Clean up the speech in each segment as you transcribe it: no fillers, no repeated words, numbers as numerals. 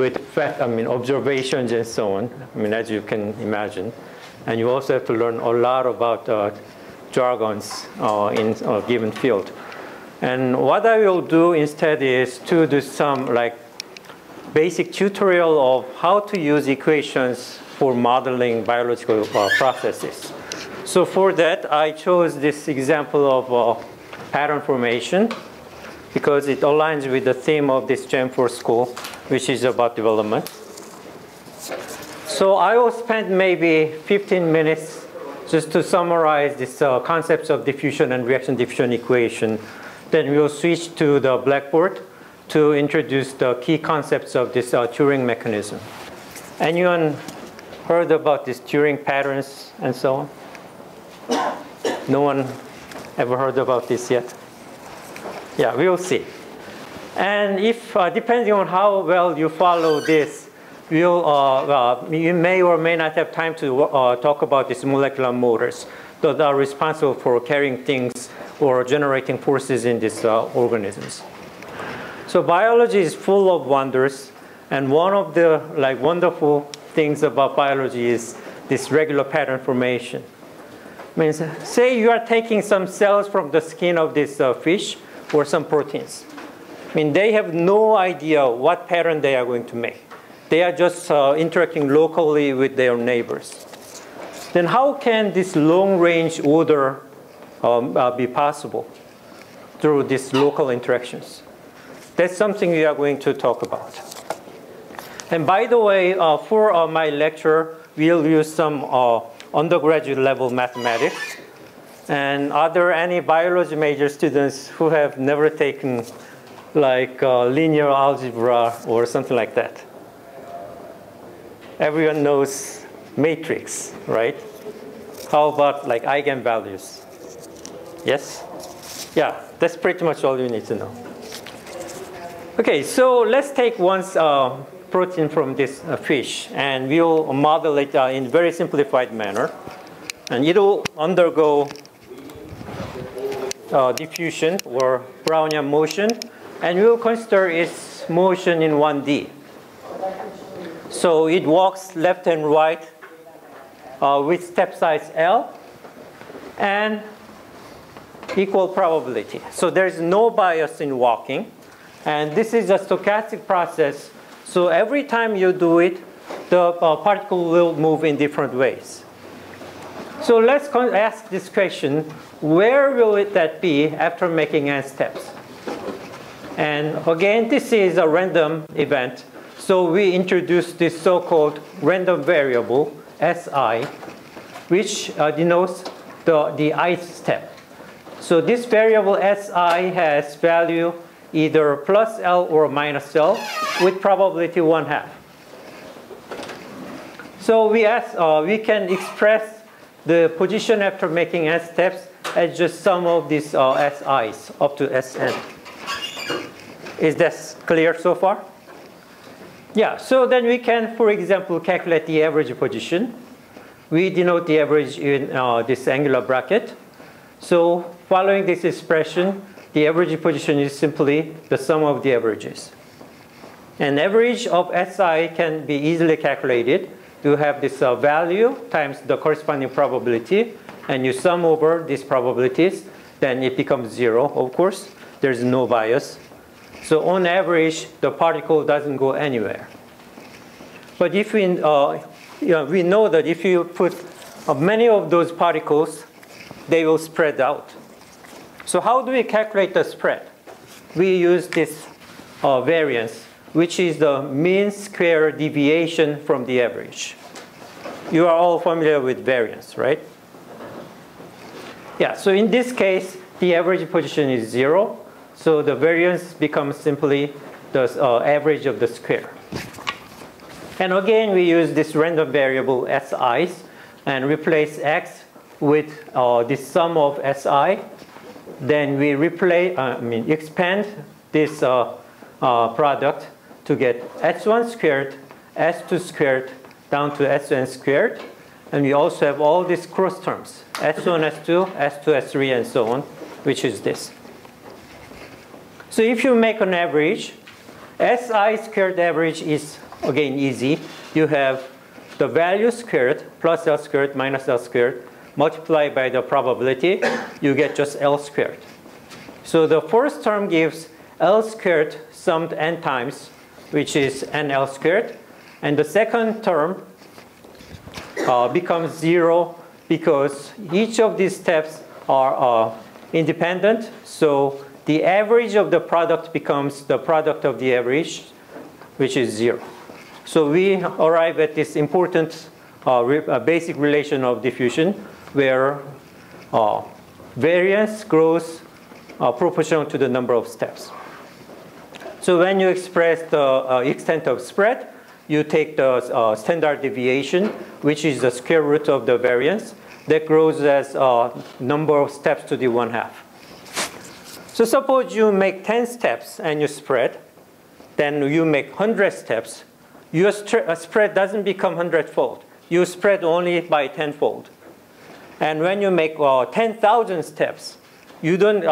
with observations and so on, as you can imagine. And you also have to learn a lot about jargons in a given field. And what I will do instead is to do some basic tutorial of how to use equations for modeling biological processes. So for that, I chose this example of pattern formation because it aligns with the theme of this Gen 4 school, which is about development. So I will spend maybe 15 minutes just to summarize these concepts of diffusion and reaction diffusion equation. Then we'll switch to the blackboard to introduce the key concepts of this Turing mechanism. Anyone heard about these Turing patterns and so on? No one ever heard about this yet? Yeah, we will see. And if, depending on how well you follow this, you may or may not have time to talk about these molecular motors that are responsible for carrying things or generating forces in these organisms. So biology is full of wonders, and one of the wonderful things about biology is this regular pattern formation. Means, say you are taking some cells from the skin of this fish or some proteins. They have no idea what pattern they are going to make. They are just interacting locally with their neighbors. Then how can this long-range order be possible through these local interactions? That's something we are going to talk about. And by the way, for my lecture, we'll use some undergraduate level mathematics. And are there any biology major students who have never taken linear algebra or something like that? Everyone knows matrix, right? How about eigenvalues? Yes? Yeah, that's pretty much all you need to know. Okay, so let's take one protein from this fish, and we'll model it in a very simplified manner. And it'll undergo diffusion or Brownian motion, and we'll consider its motion in 1D. So it walks left and right with step size L and equal probability. So there's no bias in walking. And this is a stochastic process. So every time you do it, the particle will move in different ways. So let's ask this question: where will that be after making n steps? And again, this is a random event. So we introduce this so-called random variable, Si, which denotes the ith step. So this variable Si has value either plus L or minus L with probability 1/2. So we can express the position after making n steps as just sum of these Si's up to Sn. Is this clear so far? Yeah, so then we can, for example, calculate the average position. We denote the average in this angular bracket. So following this expression, the average position is simply the sum of the averages. An average of Si can be easily calculated to have this value times the corresponding probability, and you sum over these probabilities, then it becomes 0, of course. There's no bias. So on average, the particle doesn't go anywhere. But if we know that if you put many of those particles, they will spread out. So how do we calculate the spread? We use this variance, which is the mean square deviation from the average. You are all familiar with variance, right? Yeah, so in this case, the average position is 0. So the variance becomes simply the average of the square. And again, we use this random variable Si's and replace X with the sum of Si. Then we expand this product to get S1 squared, S2 squared, down to Sn squared. And we also have all these cross terms, S1, S2, S2, S3, and so on, which is this. So if you make an average, SI squared average is, again, easy. You have the value squared plus L squared minus L squared multiplied by the probability. You get just L squared. So the first term gives L squared summed n times, which is NL squared. And the second term becomes 0 because each of these steps are independent. So the average of the product becomes the product of the average, which is 0. So we arrive at this important basic relation of diffusion where variance grows proportional to the number of steps. So when you express the extent of spread, you take the standard deviation, which is the square root of the variance. That grows as number of steps to the 1/2. So suppose you make 10 steps and you spread. Then you make 100 steps. Your spread doesn't become 100-fold. You spread only by 10-fold. And when you make 10,000 steps, you don't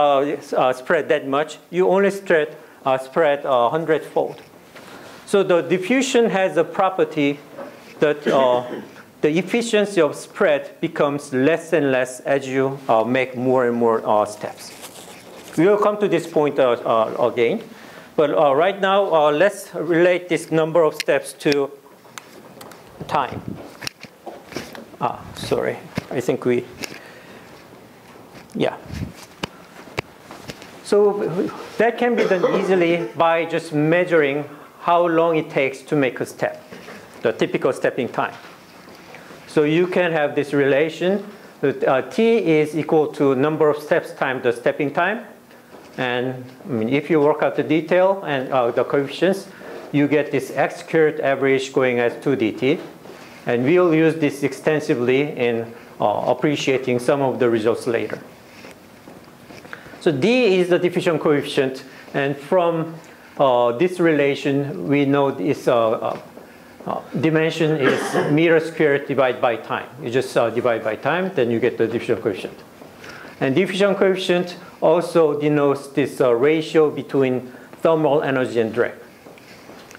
spread that much. You only spread 100-fold. So the diffusion has a property that the efficiency of spread becomes less and less as you make more and more steps. We will come to this point again. But right now, let's relate this number of steps to time. Sorry. I think yeah. So that can be done easily by just measuring how long it takes to make a step, the typical stepping time. So you can have this relation that t is equal to number of steps times the stepping time. And I mean, if you work out the detail and the coefficients, you get this x squared average going as 2dt. And we'll use this extensively in appreciating some of the results later. So d is the diffusion coefficient. And from this relation, we know this dimension is meter squared divided by time. You just divide by time, then you get the diffusion coefficient. And diffusion coefficient also denotes this ratio between thermal energy and drag.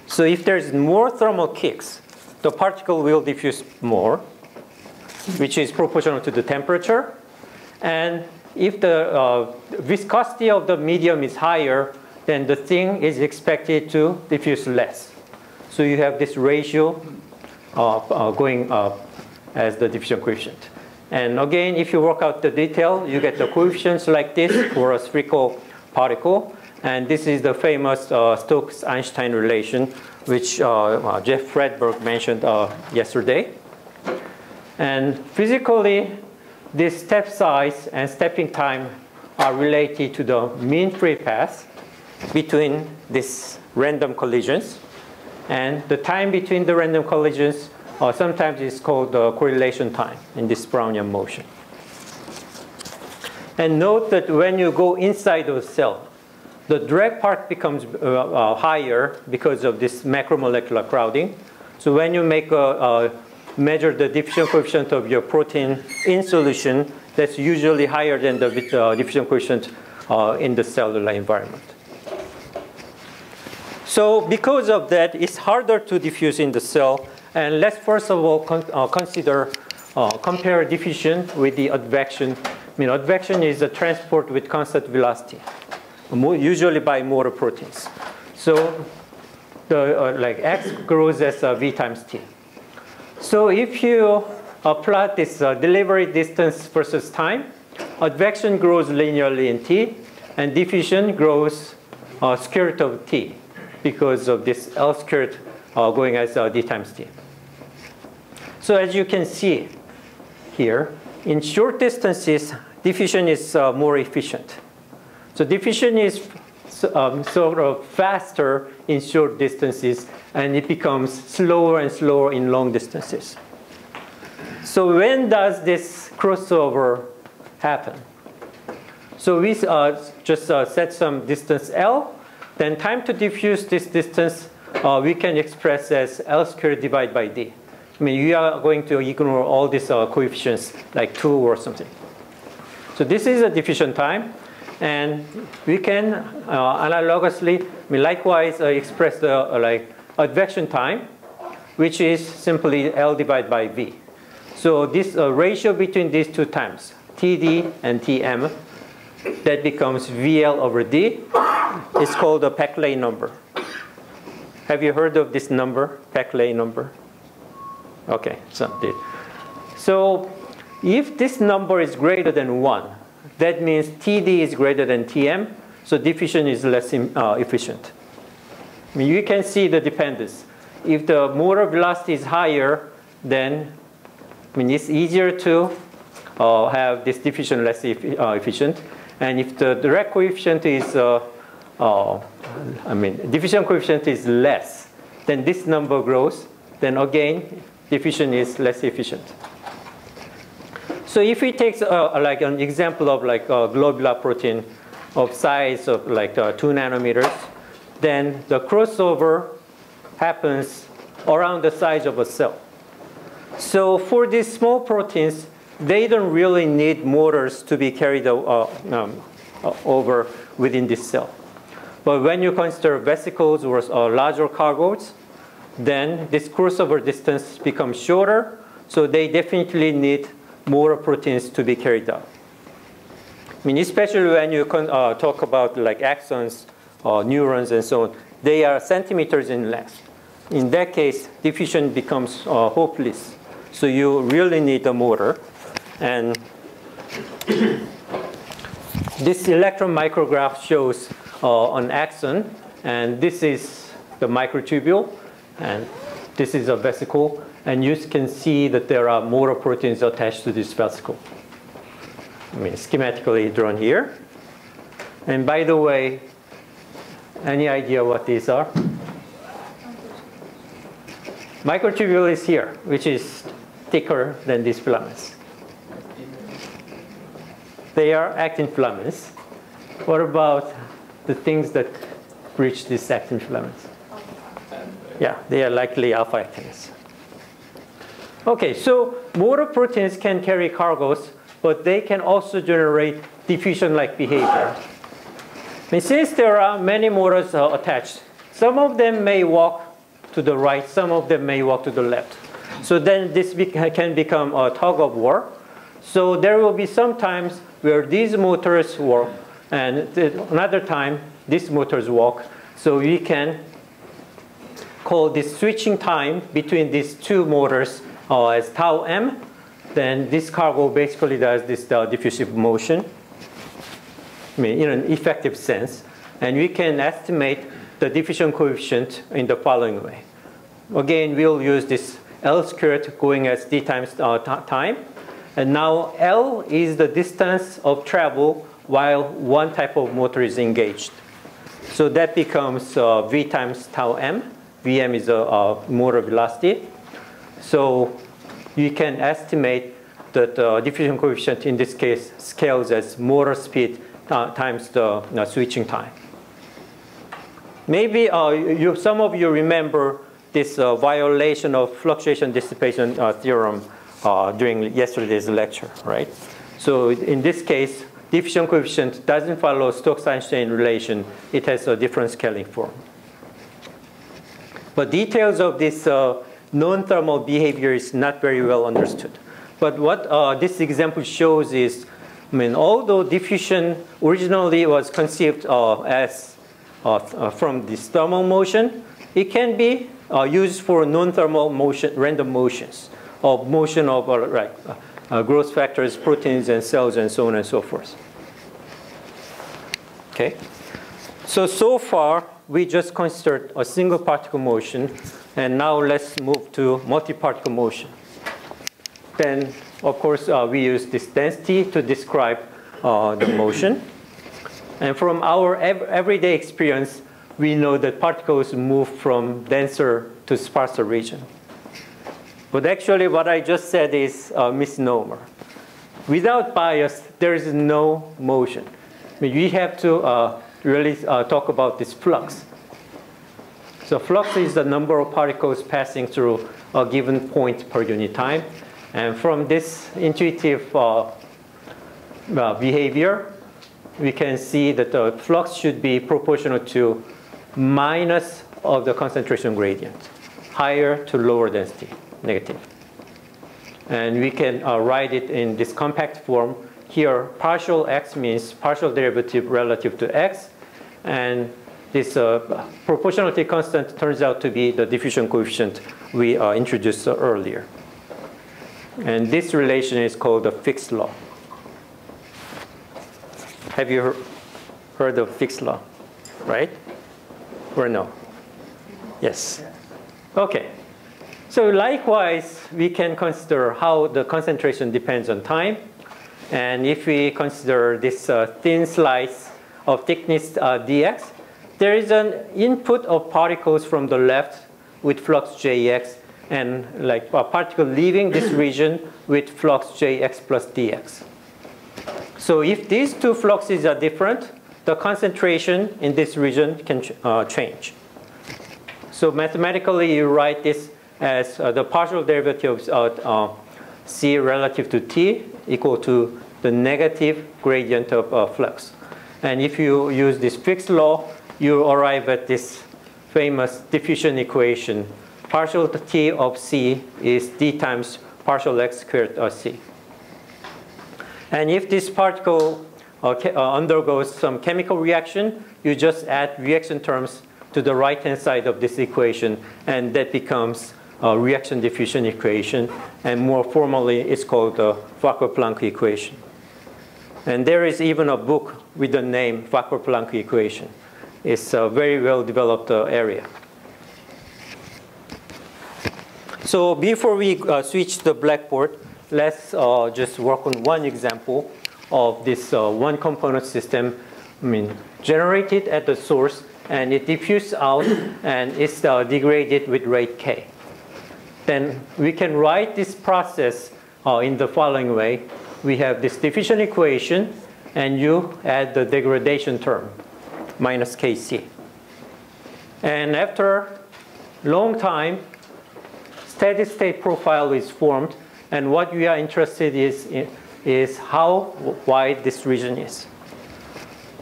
So if there's more thermal kicks, the particle will diffuse more, which is proportional to the temperature. And if the viscosity of the medium is higher, then the thing is expected to diffuse less. So you have this ratio going up as the diffusion coefficient. And again, if you work out the detail, you get the coefficients like this for a spherical particle. And this is the famous Stokes-Einstein relation, which Jeff Fredberg mentioned yesterday. And physically, this step size and stepping time are related to the mean free path between these random collisions. And the time between the random collisions sometimes is called the correlation time in this Brownian motion. And note that when you go inside of the cell, the drag part becomes higher because of this macromolecular crowding. So when you measure the diffusion coefficient of your protein in solution, that's usually higher than the diffusion coefficient in the cellular environment. So because of that, it's harder to diffuse in the cell. And let's first of all compare diffusion with the advection. I mean, advection is a transport with constant velocity, usually by motor proteins. So the like x grows as v times t. So if you plot this delivery distance versus time, advection grows linearly in t, and diffusion grows square root of t because of this L squared going as d times t. So as you can see here, in short distances, diffusion is more efficient. So diffusion is sort of faster in short distances, and it becomes slower and slower in long distances. So when does this crossover happen? So we just set some distance L. Then time to diffuse this distance, we can express as L squared divided by d. I mean, you are going to ignore all these coefficients, like 2 or something. So this is a diffusion time. And we can analogously, likewise express the advection time, which is simply L divided by V. So this ratio between these two times, TD and TM, that becomes VL over D, is called the Peclet number. Have you heard of this number, Peclet number? Okay, so if this number is greater than 1, that means TD is greater than TM, so diffusion is less efficient. You can see the dependence. If the molar velocity is higher, then it's easier to have this diffusion less efficient. And if the direct coefficient is, diffusion coefficient is less, then this number grows. Then again, diffusion is less efficient. So if we take an example of a globular protein of size of 2 nanometers, then the crossover happens around the size of a cell. So for these small proteins, they don't really need motors to be carried over within this cell. But when you consider vesicles or larger cargoes, then this crossover distance becomes shorter, so they definitely need more proteins to be carried out. Especially when you talk about axons, neurons, and so on, they are centimeters in length. In that case, diffusion becomes hopeless. So you really need a motor. And this electron micrograph shows an axon, and this is the microtubule, and this is a vesicle, and you can see that there are motor proteins attached to this vesicle. Schematically drawn here. And by the way, any idea what these are? Microtubule is here, which is thicker than these filaments. They are actin filaments. What about the things that reach these actin filaments? Yeah, they are likely alpha actins. Okay, so motor proteins can carry cargos, but they can also generate diffusion-like behavior. Since there are many motors attached, some of them may walk to the right, some of them may walk to the left. So then this can become a tug of war. So there will be some times where these motors work, and another time these motors walk. So we can call this switching time between these two motors as tau m. Then this cargo basically does this diffusive motion, in an effective sense. And we can estimate the diffusion coefficient in the following way. Again, we'll use this L squared going as d times time. And now L is the distance of travel while one type of motor is engaged. So that becomes V times tau m. Vm is a motor velocity. So you can estimate that the diffusion coefficient in this case scales as motor speed times the switching time. Maybe some of you remember this violation of fluctuation dissipation theorem during yesterday's lecture, right? So in this case, diffusion coefficient doesn't follow Stokes-Einstein relation. It has a different scaling form. But details of this non-thermal behavior is not very well understood. But what this example shows is, although diffusion originally was conceived as from this thermal motion, it can be used for non-thermal motion, random motions, of motion of growth factors, proteins, and cells, and so on and so forth. Okay. So far, we just considered a single particle motion, and now let's move to multi-particle motion. Then, of course, we use this density to describe the motion. And from our everyday experience, we know that particles move from denser to sparser region. But actually, what I just said is a misnomer. Without bias, there is no motion. We have to really talk about this flux. So flux is the number of particles passing through a given point per unit time. And from this intuitive behavior, we can see that the flux should be proportional to minus of the concentration gradient, higher to lower density, negative. And we can write it in this compact form. Here, partial x means partial derivative relative to x. And this proportionality constant turns out to be the diffusion coefficient we introduced earlier. And this relation is called the Fick's law. Have you heard of Fick's law, right? Or no? Yes. Okay. So likewise, we can consider how the concentration depends on time. And if we consider this thin slice of thickness dx, there is an input of particles from the left with flux Jx, and like a particle leaving this region with flux Jx plus dx. So if these two fluxes are different, the concentration in this region can change. So mathematically, you write this as the partial derivative of c relative to t equal to the negative gradient of flux. And if you use this Fick's law, you arrive at this famous diffusion equation. Partial t of c is d times partial x squared c. And if this particle undergoes some chemical reaction, you just add reaction terms to the right-hand side of this equation, and that becomes a reaction diffusion equation. And more formally, it's called the Fokker-Planck equation. And there is even a book with the name Fokker-Planck equation. It's a very well-developed area. So before we switch to the blackboard, let's just work on one example of this one component system, generated at the source, and it diffuses out, and it's degraded with rate k. Then we can write this process in the following way. We have this diffusion equation, and you add the degradation term, minus kc. And after a long time, steady state profile is formed, and what we are interested in is how wide this region is.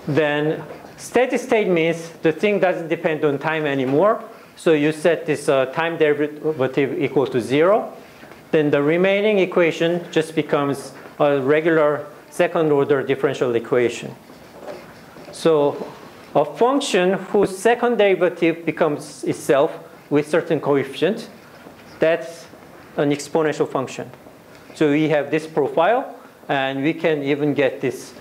Then steady state means the thing doesn't depend on time anymore, so you set this time derivative equal to 0. Then the remaining equation just becomes a regular second order differential equation. So a function whose second derivative becomes itself with certain coefficient, that's an exponential function. So we have this profile, and we can even get this,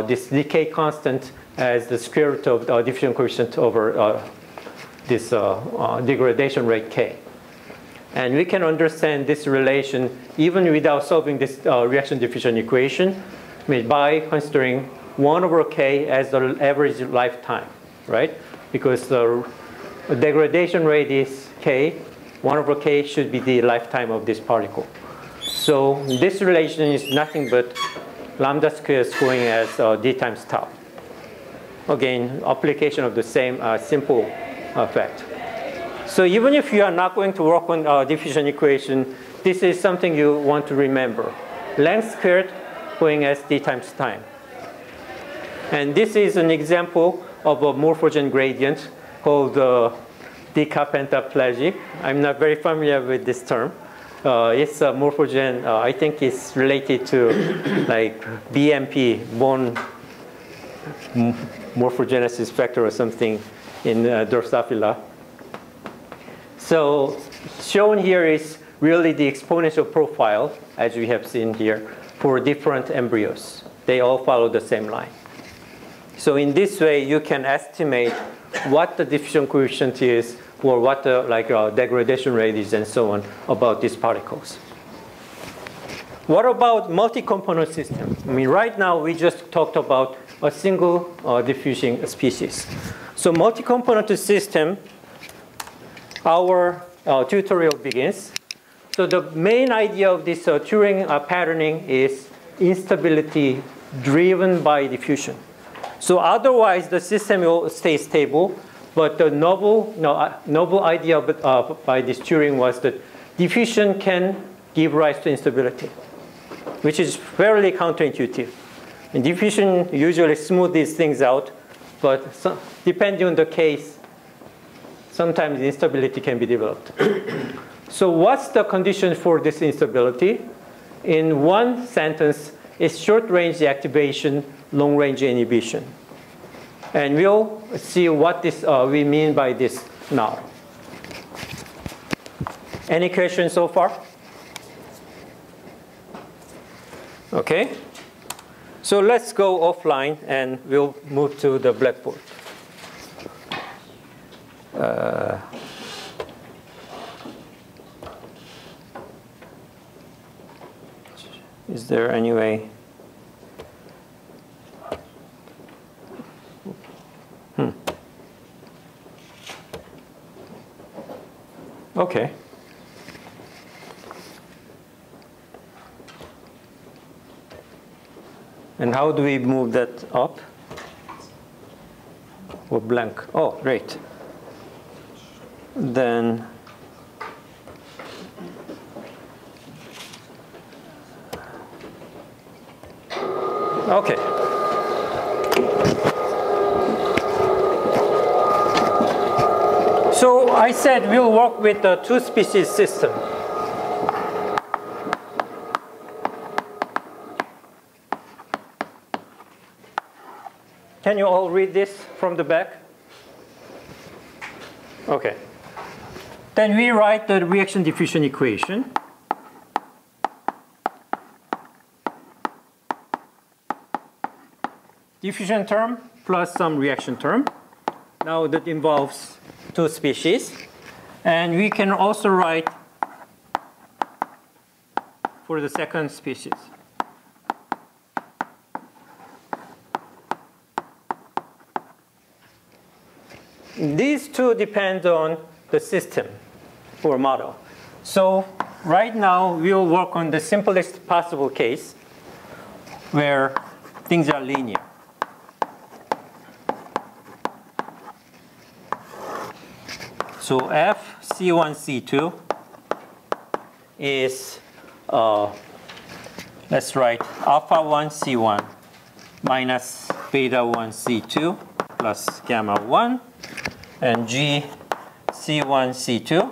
this decay constant as the square root of the diffusion coefficient over this degradation rate k. And we can understand this relation even without solving this reaction diffusion equation by considering 1 over k as the average lifetime, right? Because the degradation rate is k, 1 over k should be the lifetime of this particle. So this relation is nothing but lambda squared going as d times tau. Again, application of the same simple fact. So even if you are not going to work on diffusion equation, this is something you want to remember. Length squared going as d times time. And this is an example of a morphogen gradient called decapentaplegic. I'm not very familiar with this term. It's a morphogen, I think it's related to like BMP, bone morphogenesis factor or something in Drosophila. So shown here is really the exponential profile, as we have seen here, for different embryos. They all follow the same line. So in this way, you can estimate what the diffusion coefficient is, or what the degradation rate is, and so on, about these particles. What about multi-component system? Right now, we just talked about a single diffusing species. So multi-component system, our tutorial begins. So the main idea of this Turing patterning is instability driven by diffusion. So otherwise, the system will stay stable. But the novel idea by this Turing was that diffusion can give rise to instability, which is fairly counterintuitive. And diffusion usually smoothes things out, but depending on the case, sometimes instability can be developed. So what's the condition for this instability? In one sentence, it's short-range deactivation, long-range inhibition. And we'll see what this, we mean by this now. Any questions so far? Okay. So let's go offline, and we'll move to the blackboard. Is there any way? Okay. And how do we move that up? Or blank? Oh, great. Then okay. So I said we'll work with the two-species system. Can you all read this from the back? Okay. Then we write the reaction diffusion equation. Diffusion term plus some reaction term. Now that involves two species. And we can also write for the second species. These two depend on the system or model. So right now, we'll work on the simplest possible case where things are linear. So F C1 C2 is, let's write alpha 1 C1 minus beta 1 C2 plus gamma 1. And G C1 C2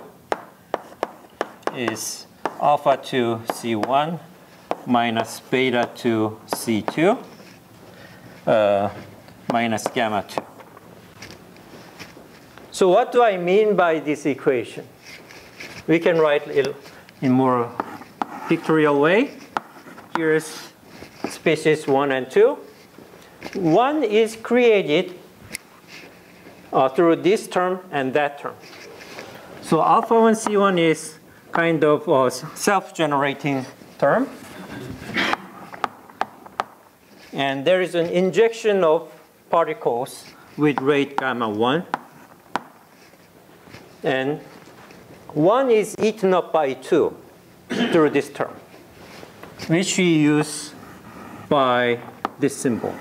is alpha 2 C1 minus beta 2 C2 minus gamma 2. So what do I mean by this equation? We can write it in more pictorial way. Here's species 1 and 2. 1 is created through this term and that term. So alpha 1 C1 is kind of a self-generating term. And there is an injection of particles with rate gamma 1. And 1 is eaten up by 2 through this term, which we use by this symbol.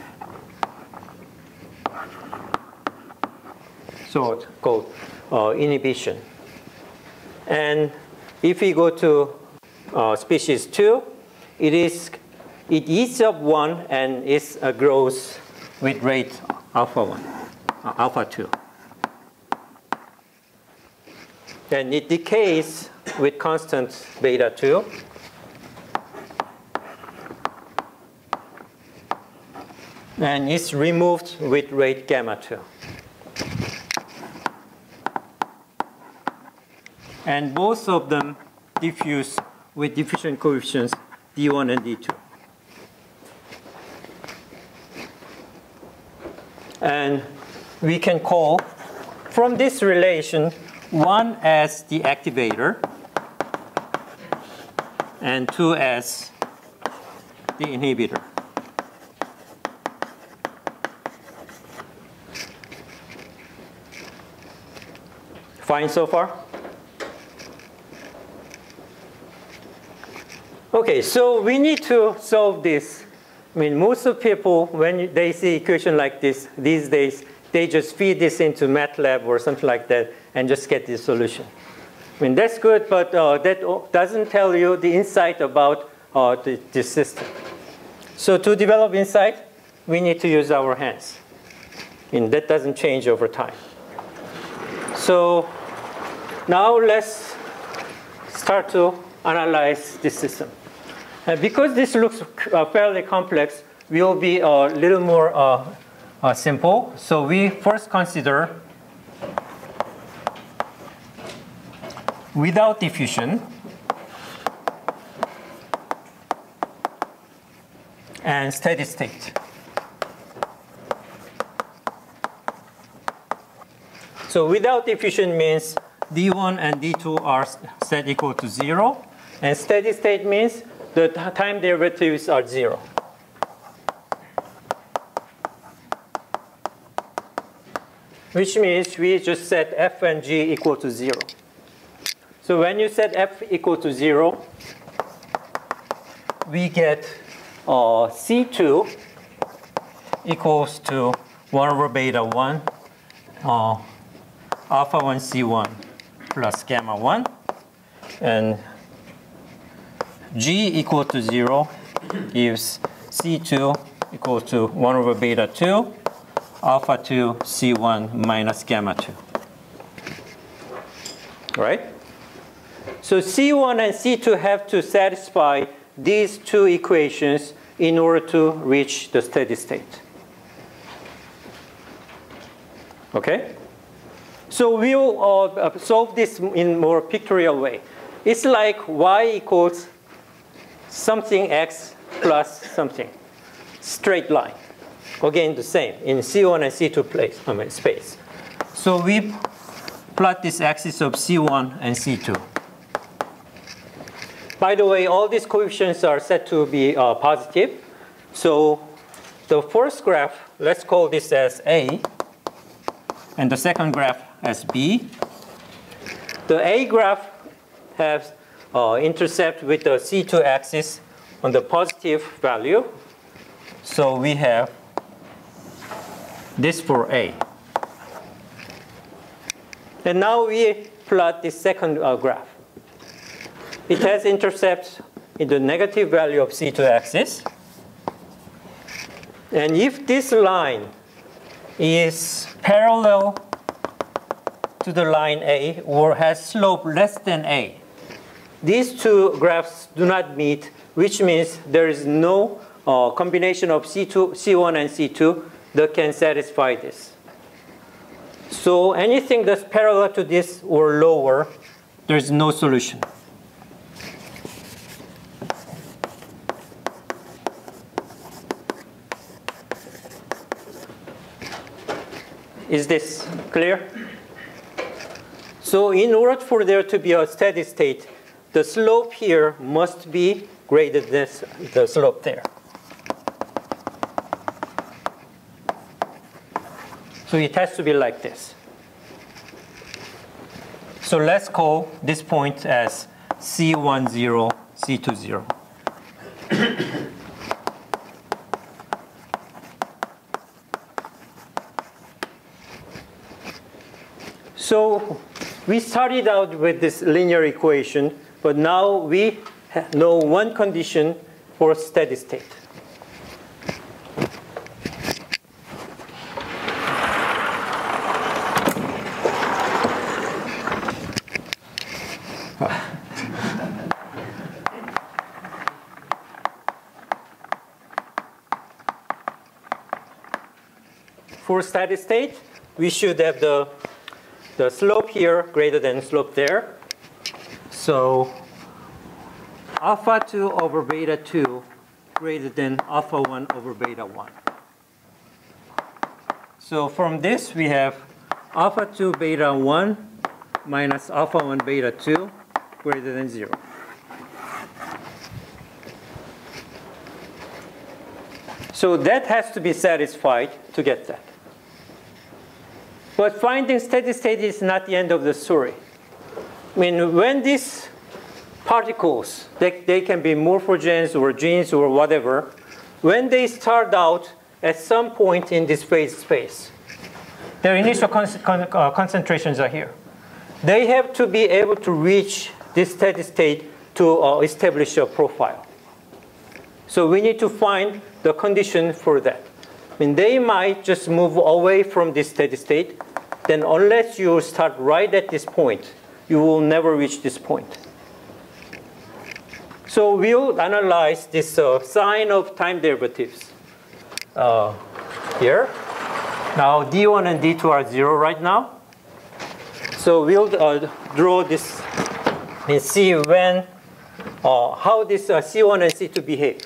So it's called inhibition. And if we go to species 2, it eats up 1 and it grows with rate alpha 1, alpha 2. Then it decays with constant beta 2. And it's removed with rate gamma 2. And both of them diffuse with diffusion coefficients D1 and D2. And we can call, from this relation, 1 as the activator and 2 as the inhibitor. Fine so far? Okay, so we need to solve this. I mean, most of people, when they see equation like this, these days, they just feed this into MATLAB or something like that and just get the solution. I mean, that's good, but that doesn't tell you the insight about this system. So to develop insight, we need to use our hands. And that doesn't change over time. So now let's start to analyze this system. And because this looks fairly complex, we'll be a little more simple. So we first consider without diffusion and steady state. So without diffusion means D1 and D2 are set equal to 0. And steady state means the time derivatives are 0. Which means we just set f and g equal to 0. So when you set f equal to 0, we get C2 equals to 1 over beta 1, alpha 1 C1 plus gamma 1. And g equal to 0 gives C2 equal to 1 over beta 2, alpha 2 C1 minus gamma 2. Right? So C1 and C2 have to satisfy these two equations in order to reach the steady state. Okay? So we'll solve this in more pictorial way. It's like y equals something x plus something. Straight line. Again, the same in C1 and C2 space. So we plot this axis of C1 and C2. By the way, all these coefficients are set to be positive. So the first graph, let's call this as A, and the second graph as B. The A graph has intercept with the C2 axis on the positive value. So we have this for A. And now we plot the second graph. It has intercepts in the negative value of C2 axis. And if this line is parallel to the line A or has slope less than A, these two graphs do not meet, which means there is no combination of C1 and C2 that can satisfy this. So anything that's parallel to this or lower, there's no solution. Is this clear? So in order for there to be a steady state, the slope here must be greater than the slope there. So it has to be like this. So let's call this point as C10, C20. So we started out with this linear equation, but now we know one condition for steady state. For steady state, we should have the slope here greater than slope there. So alpha 2 over beta 2 greater than alpha 1 over beta 1. So from this, we have alpha 2 beta 1 minus alpha 1 beta 2 greater than 0. So that has to be satisfied to get that. But finding steady state is not the end of the story. I mean, when these particles, they can be morphogens or genes or whatever, when they start out at some point in this phase space, their initial concentrations are here. They have to be able to reach this steady state to establish a profile. So we need to find the condition for that. mean, they might just move away from this steady state. Then unless you start right at this point, you will never reach this point. So we'll analyze this sign of time derivatives here. Now D1 and D2 are 0 right now. So we'll draw this and see when, how this C1 and C2 behave.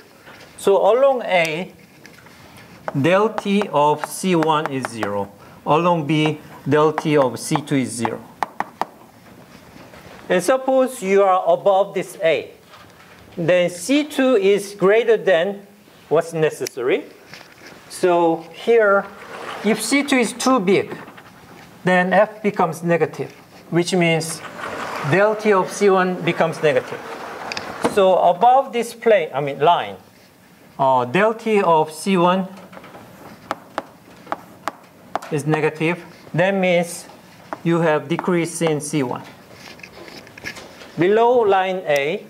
So along A, del T of C1 is 0. Along B, del T of C2 is 0. And suppose you are above this A. Then C2 is greater than what's necessary. So here, if C2 is too big, then F becomes negative, which means del T of C1 becomes negative. So above this line, del T of C1 is negative. That means you have decrease in C1. Below line A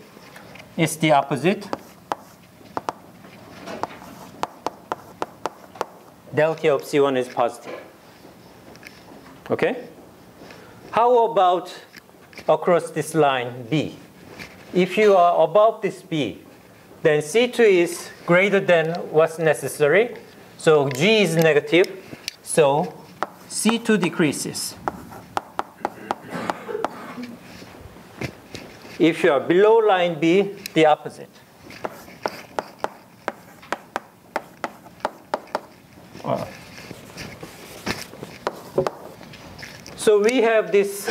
is the opposite. Del T of C1 is positive. Okay? How about across this line B? If you are above this B, then C2 is greater than what's necessary. So G is negative. So C2 decreases. If you are below line B, the opposite. So we have this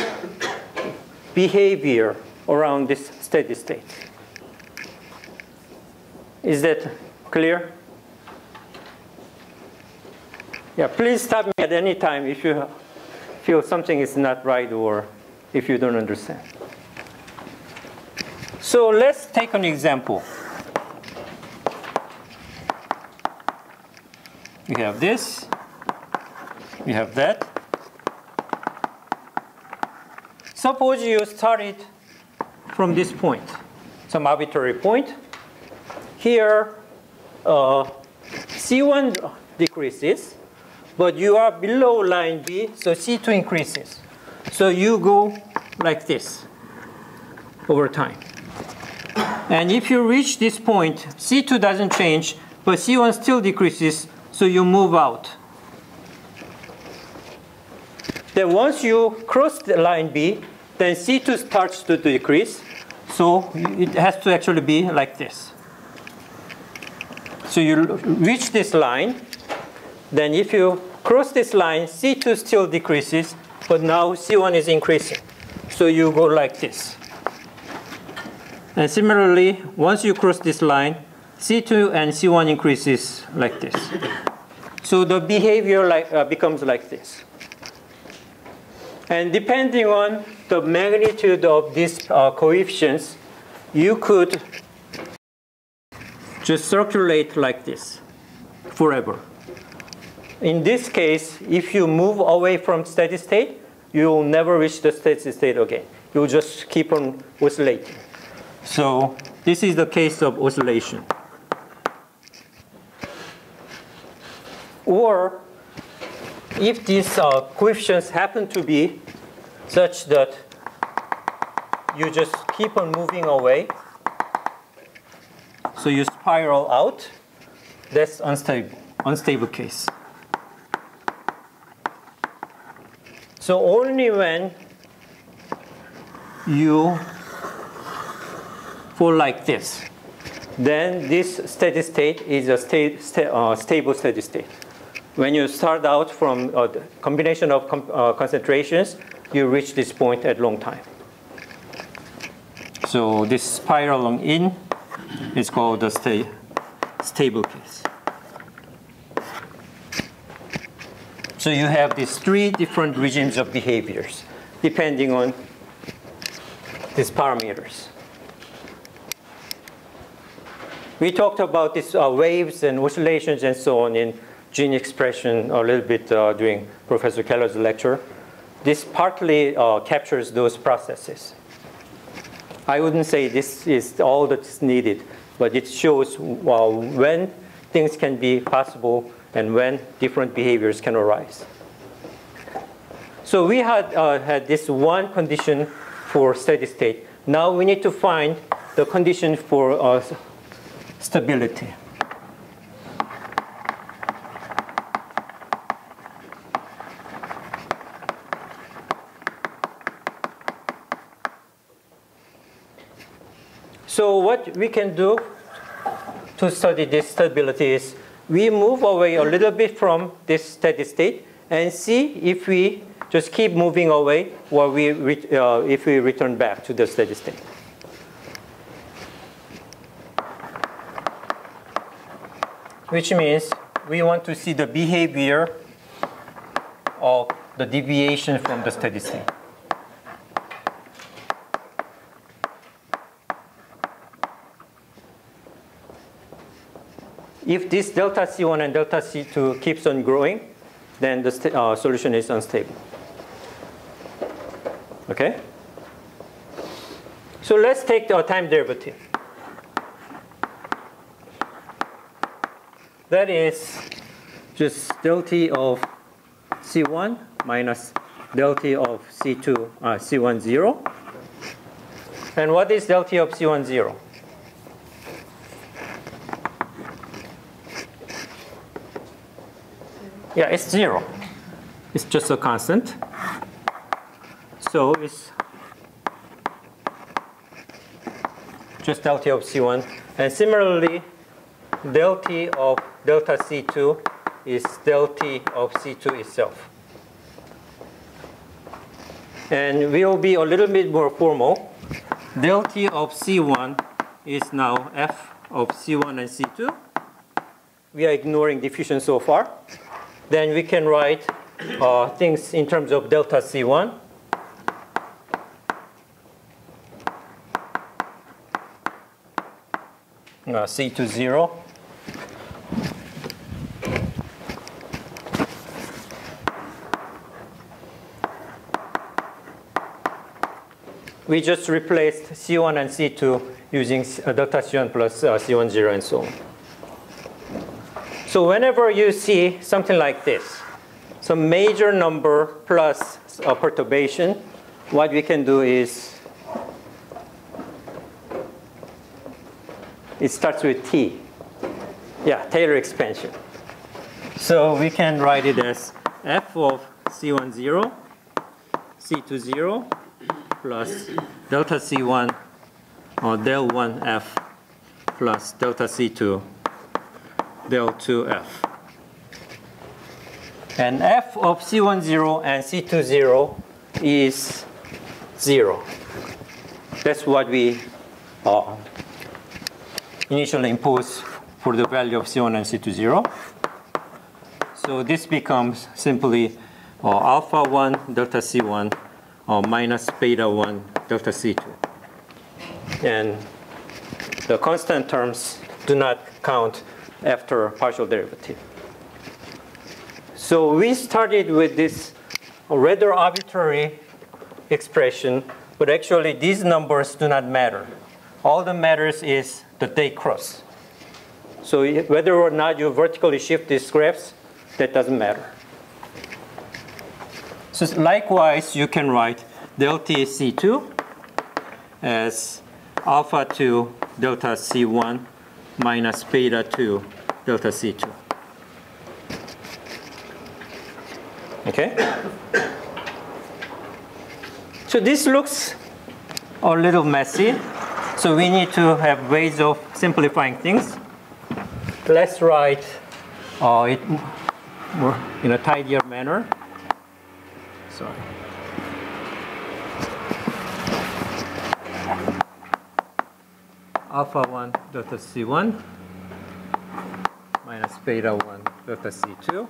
behavior around this steady state. Is that clear? Yeah, please stop me at any time if you feel something is not right or if you don't understand. So let's take an example. We have this, we have that. Suppose you started from this point, some arbitrary point. Here, C1 decreases, but you are below line B, so C2 increases. So you go like this over time. And if you reach this point, C2 doesn't change, but C1 still decreases, so you move out. Then once you cross the line B, then C2 starts to decrease, so it has to actually be like this. So you reach this line, then if you cross this line, C2 still decreases, but now C1 is increasing. So you go like this. And similarly, once you cross this line, C2 and C1 increases like this. So the behavior becomes like this. And depending on the magnitude of these coefficients, you could just circulate like this forever. In this case, if you move away from steady state, you will never reach the steady state again. You'll just keep on oscillating. So this is the case of oscillation. Or if these coefficients happen to be such that you just keep on moving away, so you spiral out, that's unstable case. So only when you fall like this, then this steady state is a stable steady state. When you start out from the combination of concentrations, you reach this point at long time. So this spiraling in is called the stable case. So you have these three different regimes of behaviors depending on these parameters. We talked about these waves and oscillations and so on in gene expression a little bit during Professor Keller's lecture. This partly captures those processes. I wouldn't say this is all that's needed, but it shows when things can be possible and when different behaviors can arise. So we had this one condition for steady state. Now we need to find the condition for stability. So what we can do to study this stability is we move away a little bit from this steady state and see if we just keep moving away or if we return back to the steady state. Which means we want to see the behavior of the deviation from the steady state. If this delta C1 and delta C2 keeps on growing, then the solution is unstable. Okay? So let's take the time derivative. That is just del T of C1 minus del T of C2, C1, 0. And what is del T of C1, 0? Yeah, it's 0. It's just a constant. So it's just del T of C1. And similarly, del T of delta C2 is del T of C2 itself. And we'll be a little bit more formal. Del T of C1 is now F of C1 and C2. We are ignoring diffusion so far. Then we can write things in terms of delta C1. C2, 0. We just replaced C1 and C2 using delta C1 plus C1, 0 and so on. So whenever you see something like this, some major number plus a perturbation, what we can do is, it starts with T. Yeah, Taylor expansion. So we can write it as F of C1, 0, C2, 0, plus delta C1 or del 1F plus delta C2 del 2F. And F of C1, 0 and C2, 0 is 0. That's what we initially impose for the value of C1 and C2, 0. So this becomes simply alpha 1 delta C1 minus beta 1 delta C2. And the constant terms do not count after partial derivative. So we started with this rather arbitrary expression, but actually these numbers do not matter. All that matters is that they cross. So whether or not you vertically shift these graphs, that doesn't matter. So likewise, you can write del T C2 as alpha 2 delta C1 minus beta 2 delta C2. Okay? So this looks a little messy. So we need to have ways of simplifying things. Let's write it more in a tidier manner. Sorry. Alpha 1 delta C1 minus beta 1 delta C2.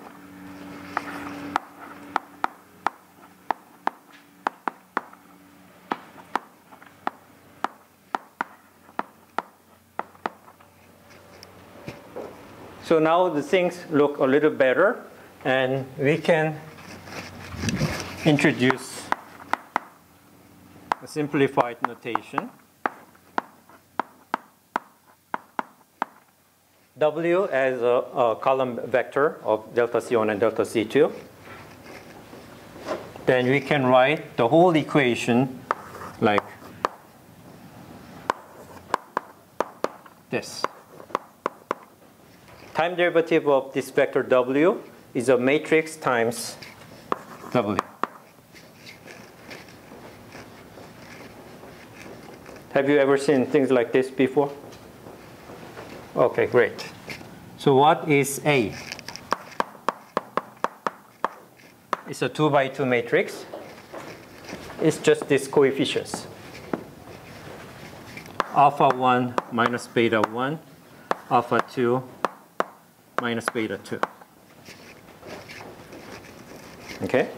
So now the things look a little better, and we can introduce a simplified notation. W as a column vector of delta C1 and delta C2. Then we can write the whole equation like this. Time derivative of this vector W is a matrix times W. Have you ever seen things like this before? Okay, great. So what is A? It's a 2 by 2 matrix. It's just these coefficients. Alpha 1 minus beta 1, alpha 2 minus beta 2. Okay?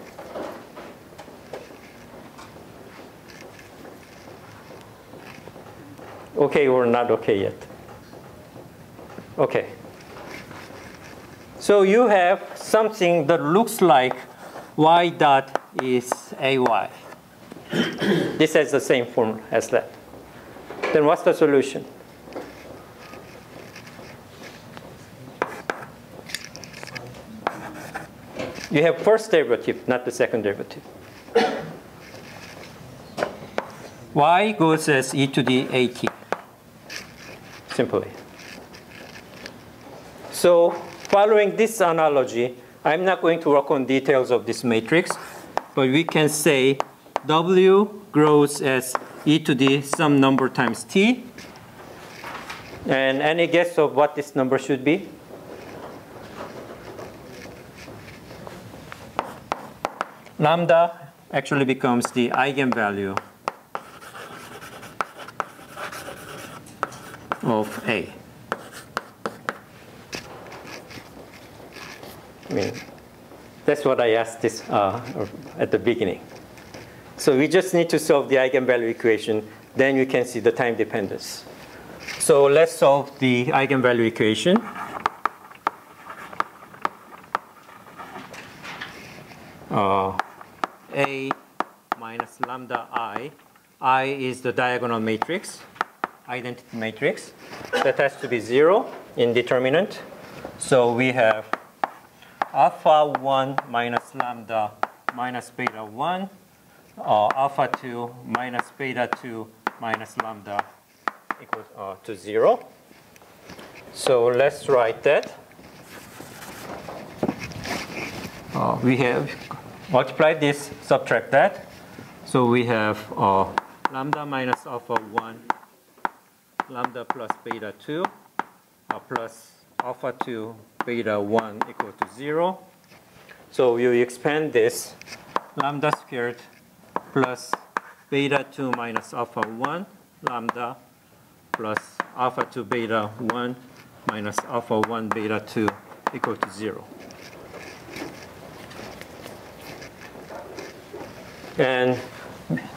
Okay or not okay yet? Okay. So you have something that looks like y dot is ay. This has the same form as that. Then what's the solution? You have first derivative, not the second derivative. Y goes as e to the at, simply. So following this analogy, I'm not going to work on details of this matrix, but we can say W grows as e to the some number times t. And any guess of what this number should be? Lambda actually becomes the eigenvalue of A. I mean, that's what I asked this at the beginning. So we just need to solve the eigenvalue equation, then you can see the time dependence. So let's solve the eigenvalue equation. A minus lambda I is the diagonal matrix, identity matrix. That has to be 0 in determinant. So we have alpha 1 minus lambda minus beta 1, alpha 2 minus beta 2 minus lambda equals to 0. So let's write that. We have multiplied this, subtract that. So we have lambda minus alpha 1, lambda plus beta 2, plus alpha 2 beta 1 equal to 0. So you expand this, lambda squared plus beta 2 minus alpha 1, lambda plus alpha 2 beta 1 minus alpha 1 beta 2 equal to 0. And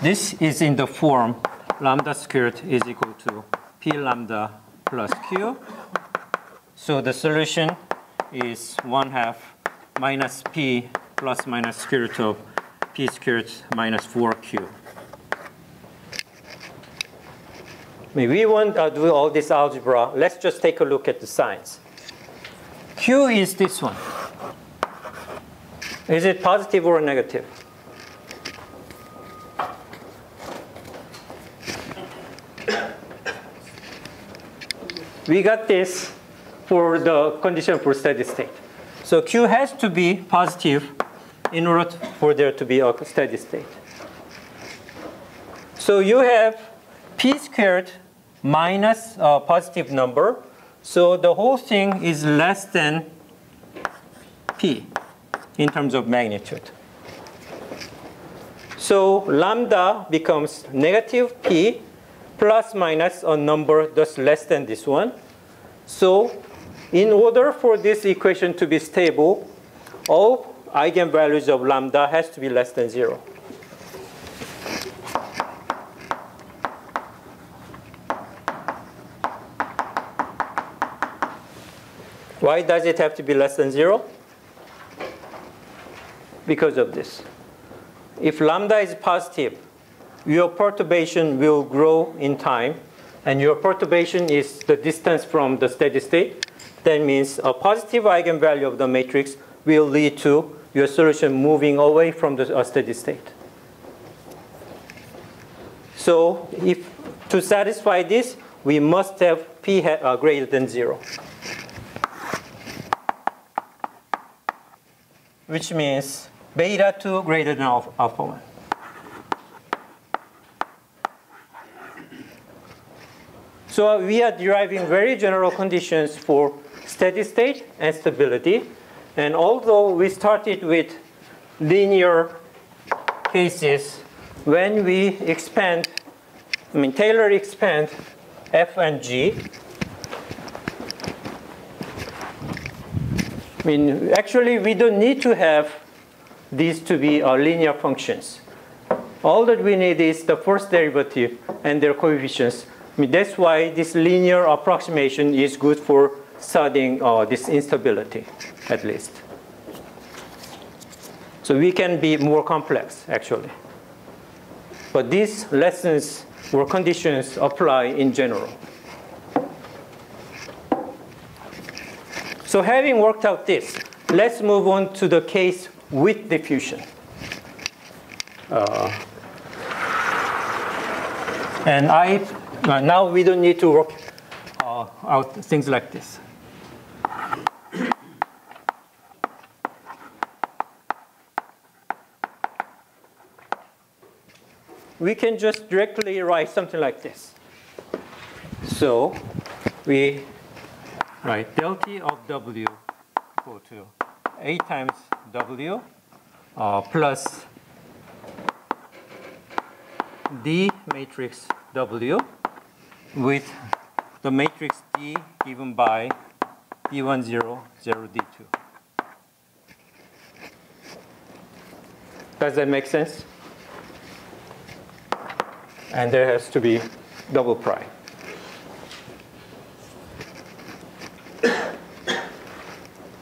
this is in the form lambda squared is equal to p lambda plus q. So the solution is 1/2 minus p plus minus square root of p squared minus 4q. We won't do all this algebra. Let's just take a look at the signs. Q is this one. Is it positive or negative? We got this for the condition for steady state. So Q has to be positive in order for there to be a steady state. So you have p squared minus a positive number. So the whole thing is less than p in terms of magnitude. So lambda becomes negative p plus minus a number that's less than this one. So in order for this equation to be stable, all eigenvalues of lambda has to be less than 0. Why does it have to be less than 0? Because of this. If lambda is positive, your perturbation will grow in time, and your perturbation is the distance from the steady state. that means a positive eigenvalue of the matrix will lead to your solution moving away from the steady state. So if to satisfy this, we must have p greater than 0. Which means beta 2 greater than alpha 1. So we are deriving very general conditions for steady state and stability. And although we started with linear cases, when we expand, Taylor expand f and g, actually we don't need to have these to be linear functions. All that we need is the first derivative and their coefficients. That's why this linear approximation is good for studying this instability, at least. So we can be more complex, actually. But these lessons or conditions apply in general. So having worked out this, let's move on to the case with diffusion. And now we don't need to work out things like this. We can just directly write something like this. So we write del T of W equal to A times W plus D matrix W with the matrix D given by D1, 0, 0, D2. Does that make sense? And there has to be double prime.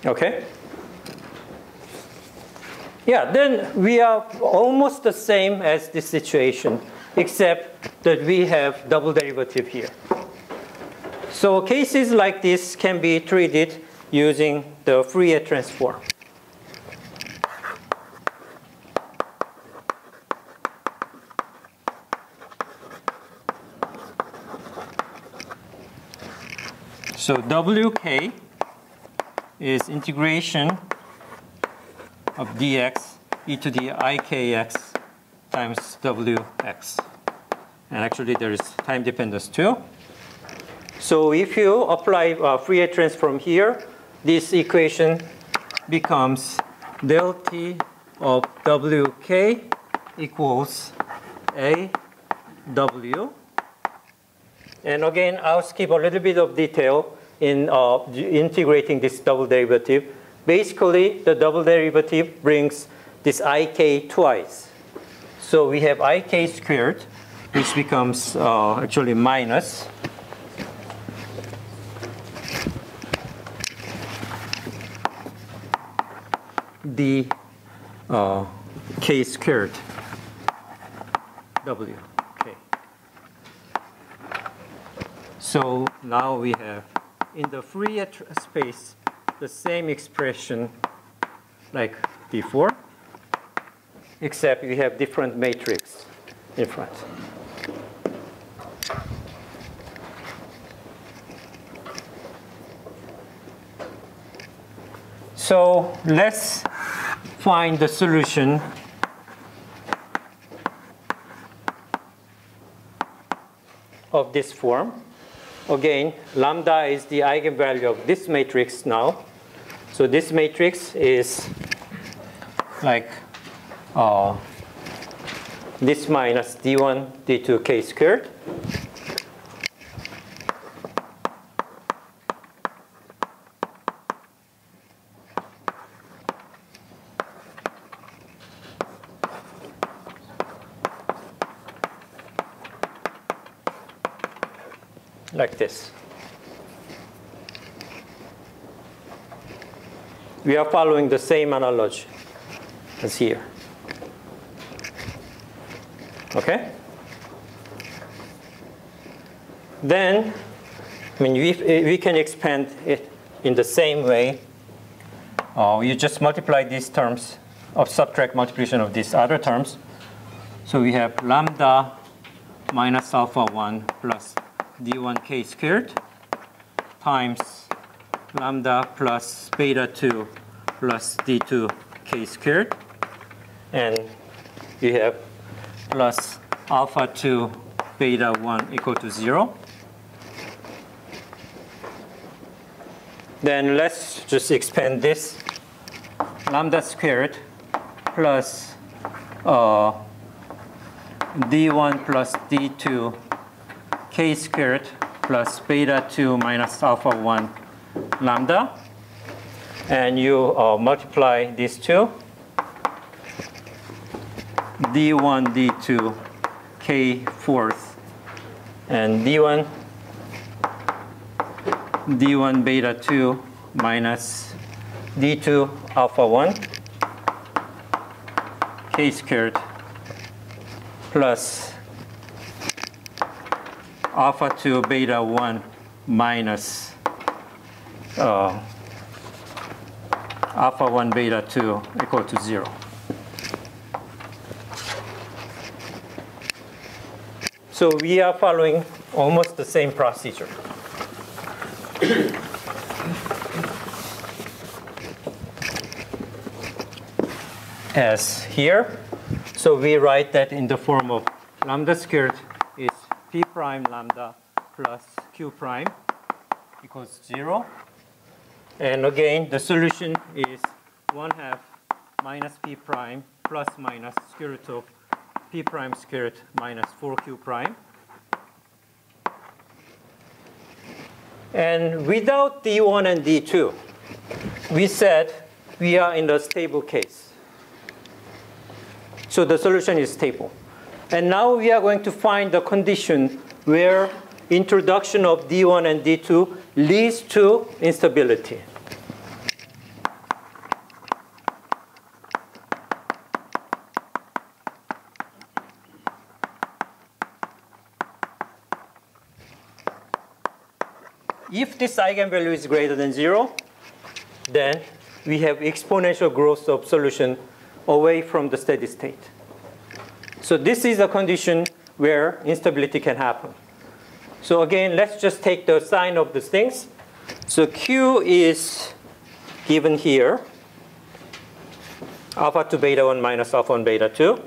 Okay? Yeah, then we are almost the same as this situation, except that we have double derivative here. So cases like this can be treated using the Fourier transform. So WK is integration of dx e to the ikx times wx. And actually there is time dependence too. So if you apply Fourier transform here, this equation becomes del T of WK equals AW. And again, I'll skip a little bit of detail in integrating this double derivative. Basically, the double derivative brings this ik twice. So we have ik squared, which becomes actually minus the k squared w. So now we have in the Fourier space the same expression like before, except we have different matrix in front. So let's find the solution of this form. Again, lambda is the eigenvalue of this matrix now. So this matrix is like this minus d1, d2 k squared. Like this. We are following the same analogy as here. Okay? Then, we can expand it in the same way, you just multiply these terms, or subtract multiplication of these other terms. So we have lambda minus alpha 1 plus d1 k squared times lambda plus beta 2 plus d2 k squared. And you have plus alpha 2 beta 1 equal to 0. Then let's just expand this. Lambda squared plus d1 plus d2 k squared plus beta 2 minus alpha 1 lambda. And you multiply these two. d1, d2, k fourth, and d1 beta 2 minus d2 alpha 1 k squared plus alpha 2 beta 1 minus alpha 1 beta 2 equal to 0. So we are following almost the same procedure. As here. So we write that in the form of lambda squared is p prime lambda plus q prime equals 0. And again, the solution is 1/2 minus p prime plus minus square root of p prime squared minus 4q prime. And without d1 and d2, we said we are in the stable case. So the solution is stable. And now we are going to find the condition where introduction of d1 and d2 leads to instability. If this eigenvalue is greater than 0, then we have exponential growth of solution away from the steady state. So this is a condition where instability can happen. So again, let's just take the sign of these things. So Q is given here, alpha 2 beta 1 minus alpha 1 beta 2.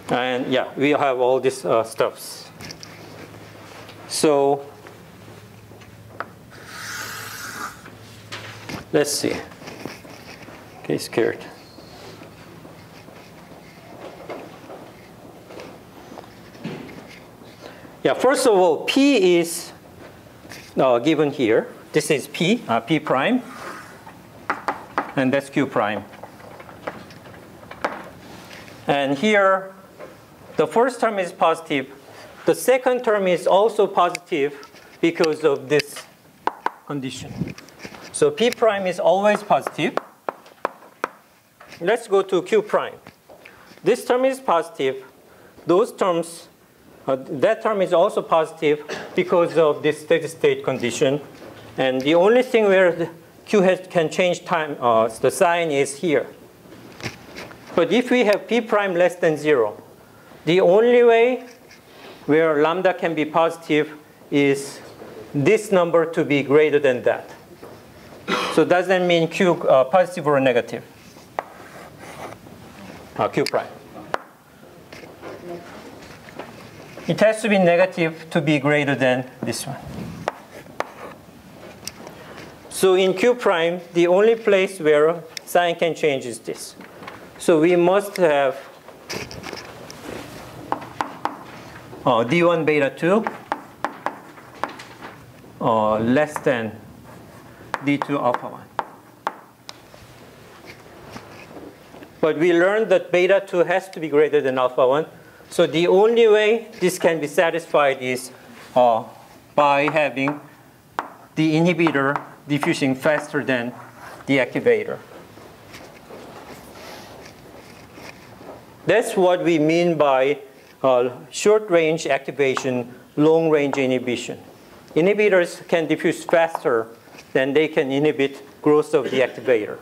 And yeah, we have all these stuffs. So let's see. K squared. Yeah, first of all, P is given here. This is P, P prime. And that's Q prime. And here, the first term is positive. The second term is also positive because of this condition. So P prime is always positive. Let's go to Q prime. This term is positive. Those terms, that term is also positive because of this steady state condition. And the only thing where the Q can change time, the sign is here. But if we have P prime less than 0, the only way where lambda can be positive is this number to be greater than that. So does that mean Q positive or negative? Q prime. It has to be negative to be greater than this one. So in Q prime, the only place where sign can change is this. So we must have d1 beta 2 less than d2 alpha 1. But we learned that beta 2 has to be greater than alpha 1. So the only way this can be satisfied is by having the inhibitor diffusing faster than the activator. That's what we mean by short-range activation, long-range inhibition. inhibitors can diffuse faster than they can inhibit growth of the activator.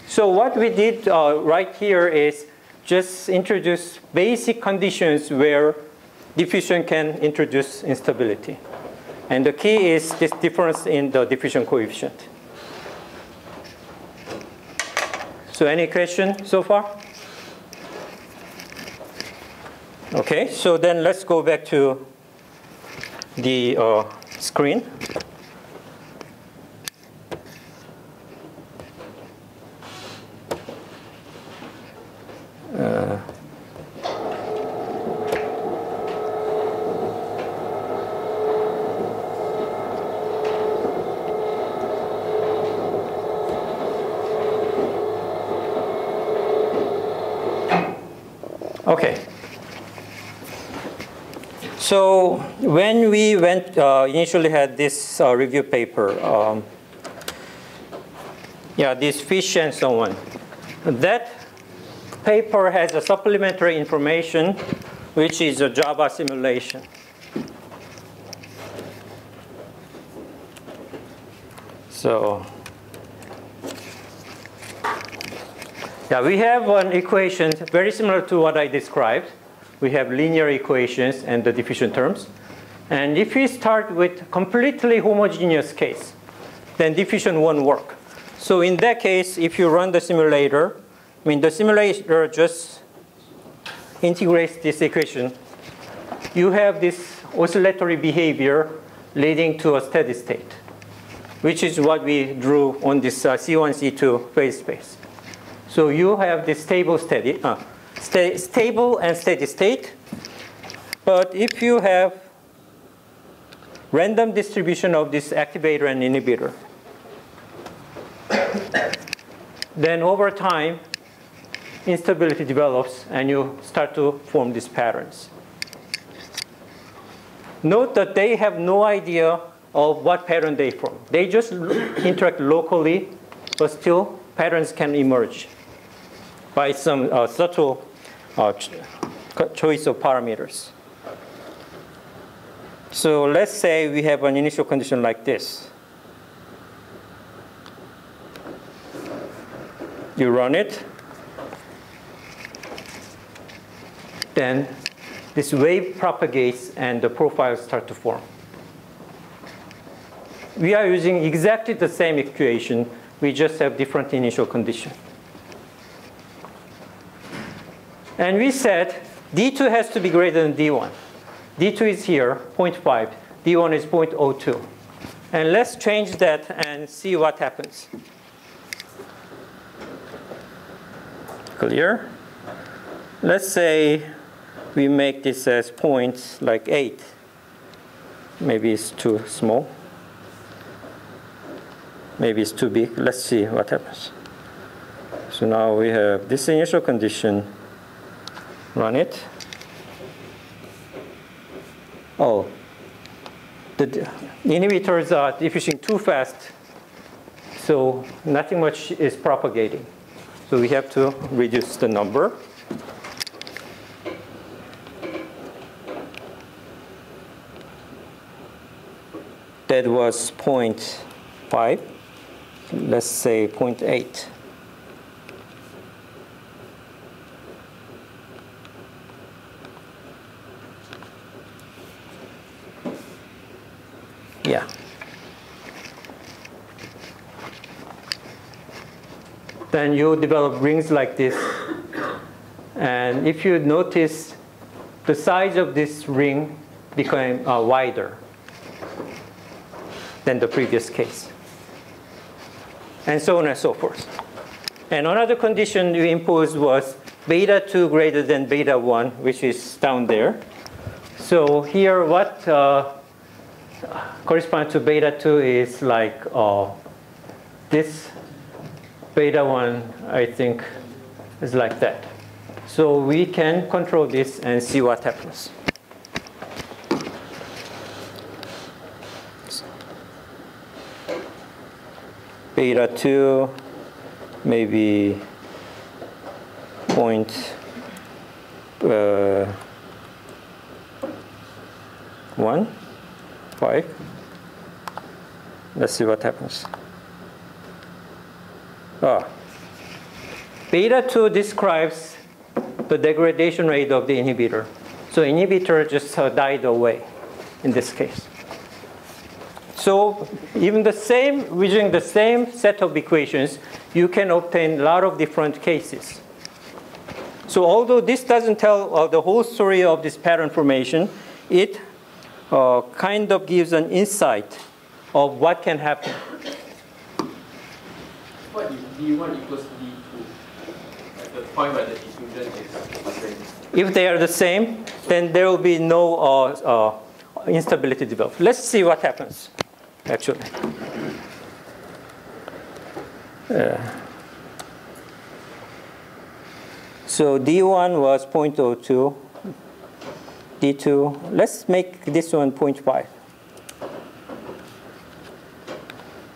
So what we did right here is just introduce basic conditions where diffusion can introduce instability. And the key is this difference in the diffusion coefficient. So any question so far? Okay, so then let's go back to the screen. Okay. So when we went, initially had this review paper, this fish and so on. That paper has a supplementary information, which is a Java simulation. So yeah, we have an equation very similar to what I described. We have linear equations and the diffusion terms. And if we start with completely homogeneous case, then diffusion won't work. So in that case, if you run the simulator, the simulator just integrates this equation. You have this oscillatory behavior leading to a steady state, which is what we drew on this C1, C2 phase space. So you have this stable and steady state. But if you have random distribution of this activator and inhibitor, then over time, instability develops and you start to form these patterns. Note that they have no idea of what pattern they form. They just interact locally, but still patterns can emerge by some subtle choice of parameters. So let's say we have an initial condition like this. You run it. Then this wave propagates and the profiles start to form. We are using exactly the same equation. We just have different initial condition. And we said D2 has to be greater than D1. D2 is here, 0.5. D1 is 0.02. And let's change that and see what happens. Clear? Let's say we make this as points like 8. Maybe it's too small. Maybe it's too big. Let's see what happens. So now we have this initial condition. Run it. Oh, the inhibitors are diffusing too fast, so nothing much is propagating. So we have to reduce the number. That was 0.5. Let's say 0.8. Yeah. Then you develop rings like this. And if you notice, the size of this ring became wider than the previous case. And so on and so forth. And another condition we imposed was beta 2 greater than beta 1, which is down there. So here what corresponds to beta 2 is like this beta 1, I think, is like that. So we can control this and see what happens. Beta 2, maybe 0.15. Let's see what happens. Beta 2 describes the degradation rate of the inhibitor. So inhibitor just died away in this case. So even using the same set of equations, you can obtain a lot of different cases. So although this doesn't tell the whole story of this pattern formation, it kind of gives an insight of what can happen. What if D1 equals D2? At the point where the diffusion is the same. If they are the same, then there will be no instability developed. Let's see what happens, actually. So D1 was 0.02. D2, let's make this one 0.5.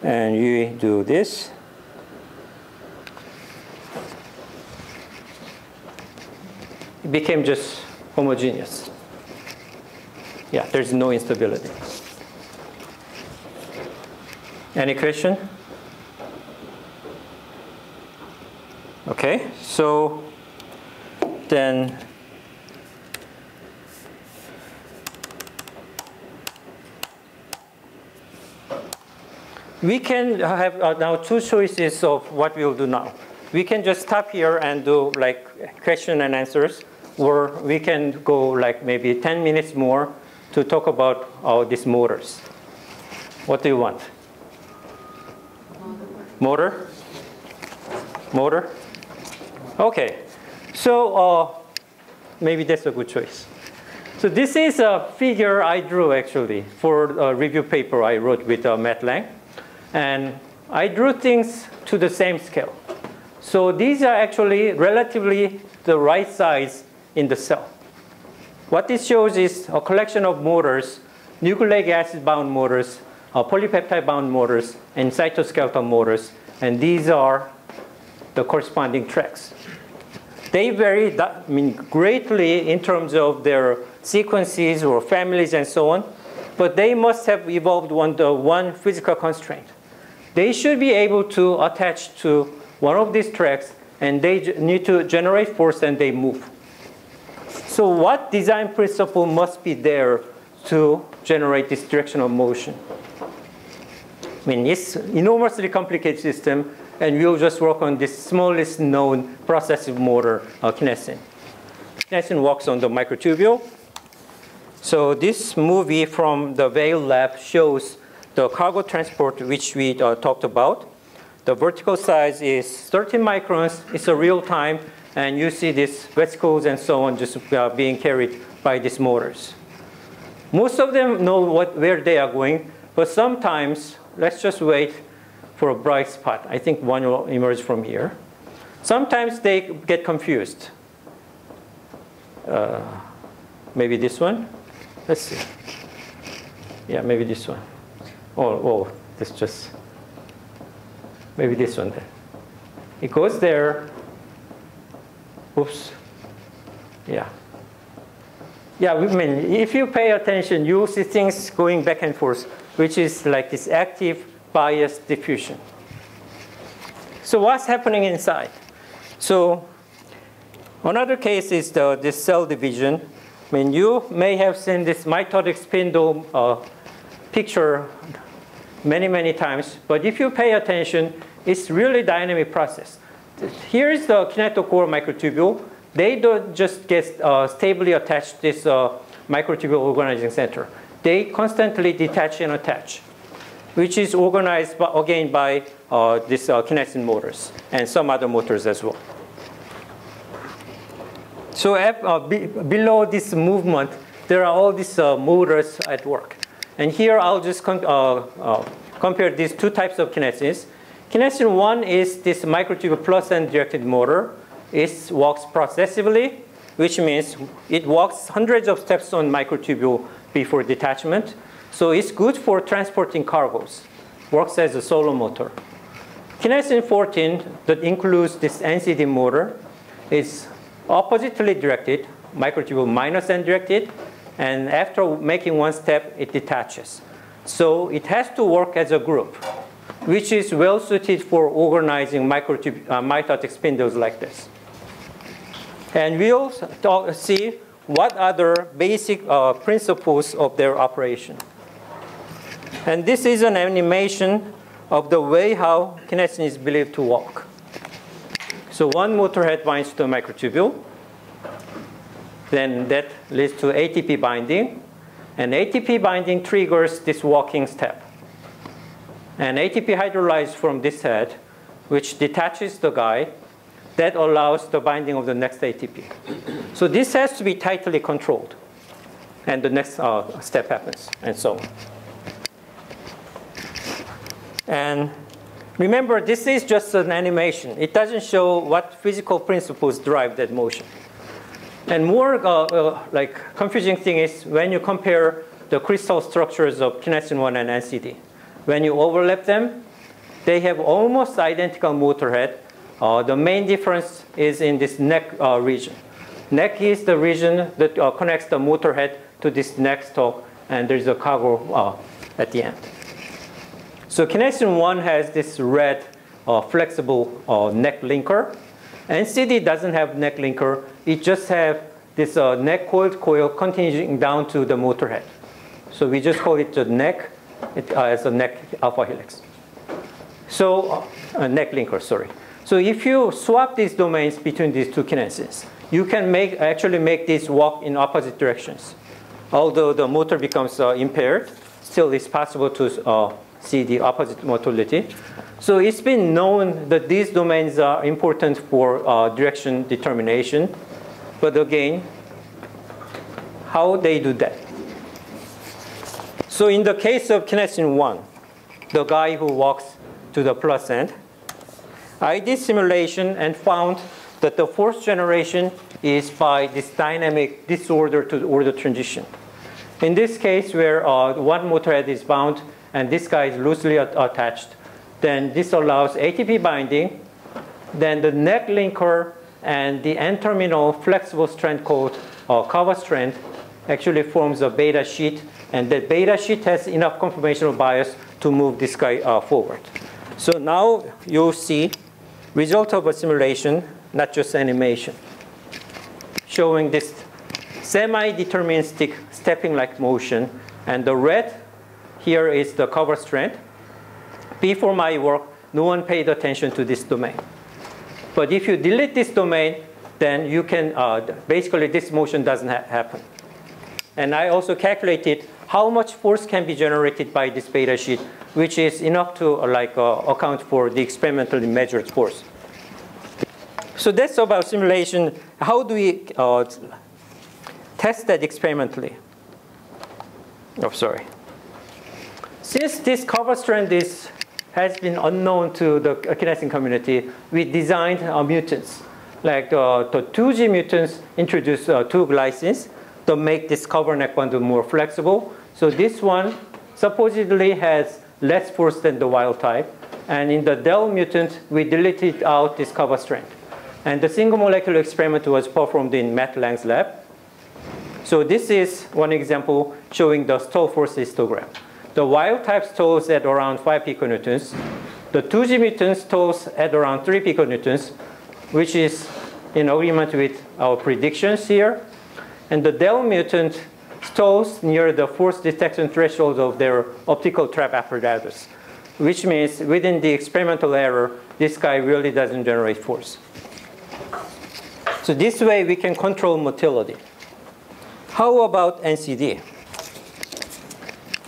And you do this. It became just homogeneous. Yeah, there's no instability. Any question? Okay, so then we can have now two choices of what we'll do now. We can just stop here and do like question and answers, or we can go like maybe 10 minutes more to talk about these motors. What do you want? Motor? Motor? Okay. So maybe that's a good choice. So this is a figure I drew actually for a review paper I wrote with Matt Lang. And I drew things to the same scale. So these are actually relatively the right size in the cell. What this shows is a collection of motors, nucleic acid bound motors, polypeptide bound motors, and cytoskeletal motors. And these are the corresponding tracks. They vary greatly in terms of their sequences or families and so on, but they must have evolved under one physical constraint. They should be able to attach to one of these tracks, and they need to generate force and they move. So what design principle must be there to generate this direction of motion? I mean, it's an enormously complicated system, and we'll just work on this smallest known processive motor, kinesin. Kinesin works on the microtubule. So this movie from the Vail lab shows the cargo transport, which we talked about. The vertical size is 13 microns. It's a real time. And you see these vesicles and so on just being carried by these motors. Most of them know where they are going. But sometimes, let's just wait for a bright spot. I think one will emerge from here. Sometimes they get confused. Maybe this one. Let's see. Yeah, maybe this one. Oh, this just, maybe this one there. It goes there. Oops. Yeah. Yeah, I mean, if you pay attention, you will see things going back and forth, which is like this active bias diffusion. So what's happening inside? So another case is this cell division. I mean, you may have seen this mitotic spindle picture many, many times. But if you pay attention, it's really dynamic process. Here's the kinetochore microtubule. They don't just get stably attached to this microtubule organizing center. They constantly detach and attach, which is organized again by these kinesin motors and some other motors as well. So below this movement, there are all these motors at work. And here I'll just compare these two types of kinesins. Kinesin 1 is this microtubule plus end directed motor. it walks processively, which means it walks hundreds of steps on microtubule before detachment. So it's good for transporting cargoes. Works as a solo motor. Kinesin 14 that includes this NCD motor is oppositely directed, microtubule minus N directed, and after making one step, it detaches. So it has to work as a group, which is well suited for organizing mitotic spindles like this. And we'll see what other basic principles of their operation. And this is an animation of the way how kinesin is believed to walk. So one motor head binds to the microtubule. Then that leads to ATP binding. And ATP binding triggers this walking step. And ATP hydrolyzes from this head, which detaches the guy. That allows the binding of the next ATP. So this has to be tightly controlled. And the next step happens, and so on. And remember, this is just an animation. It doesn't show what physical principles drive that motion. And more confusing thing is when you compare the crystal structures of kinesin 1 and NCD. When you overlap them, they have almost identical motor head. The main difference is in this neck region. Neck is the region that connects the motor head to this neck stalk, and there's a cargo at the end. So kinesin 1 has this red flexible neck linker. NCD doesn't have neck linker. It just has this neck coiled coil continuing down to the motor head. So we just call it the neck. It has a neck alpha helix. So neck linker, sorry. So if you swap these domains between these two kinesins, you can actually make these walk in opposite directions. Although the motor becomes impaired, still it's possible to see the opposite motility. So it's been known that these domains are important for direction determination. But again, how they do that? So in the case of kinesin 1, the guy who walks to the plus end, I did simulation and found that the force generation is by this dynamic disorder to order transition. In this case, where one motor head is bound and this guy is loosely attached, then this allows ATP binding. Then the neck linker and the N-terminal flexible strand called cover strand actually forms a beta sheet. And the beta sheet has enough conformational bias to move this guy forward. So now you'll see result of a simulation, not just animation, showing this semi-deterministic stepping-like motion. And the red here is the cover strand. Before my work, no one paid attention to this domain. But if you delete this domain, then you can, basically this motion doesn't happen. And I also calculated how much force can be generated by this beta sheet, which is enough to account for the experimentally measured force. So that's about simulation. How do we test that experimentally? Oh, sorry. Since this cover strand has been unknown to the kinesin community, we designed mutants. Like the 2G mutants introduce 2 glycines to make this cover neck bundle more flexible. So this one supposedly has less force than the wild type. And in the Del mutant, we deleted out this cover strand. And the single molecular experiment was performed in Matt Lang's lab. So this is one example showing the stall force histogram. The wild type stalls at around 5 piconewtons. The 2G mutant stalls at around 3 piconewtons, which is in agreement with our predictions here. And the Del mutant stalls near the force detection threshold of their optical trap apparatus, which means within the experimental error, this guy really doesn't generate force. So this way we can control motility. How about NCD?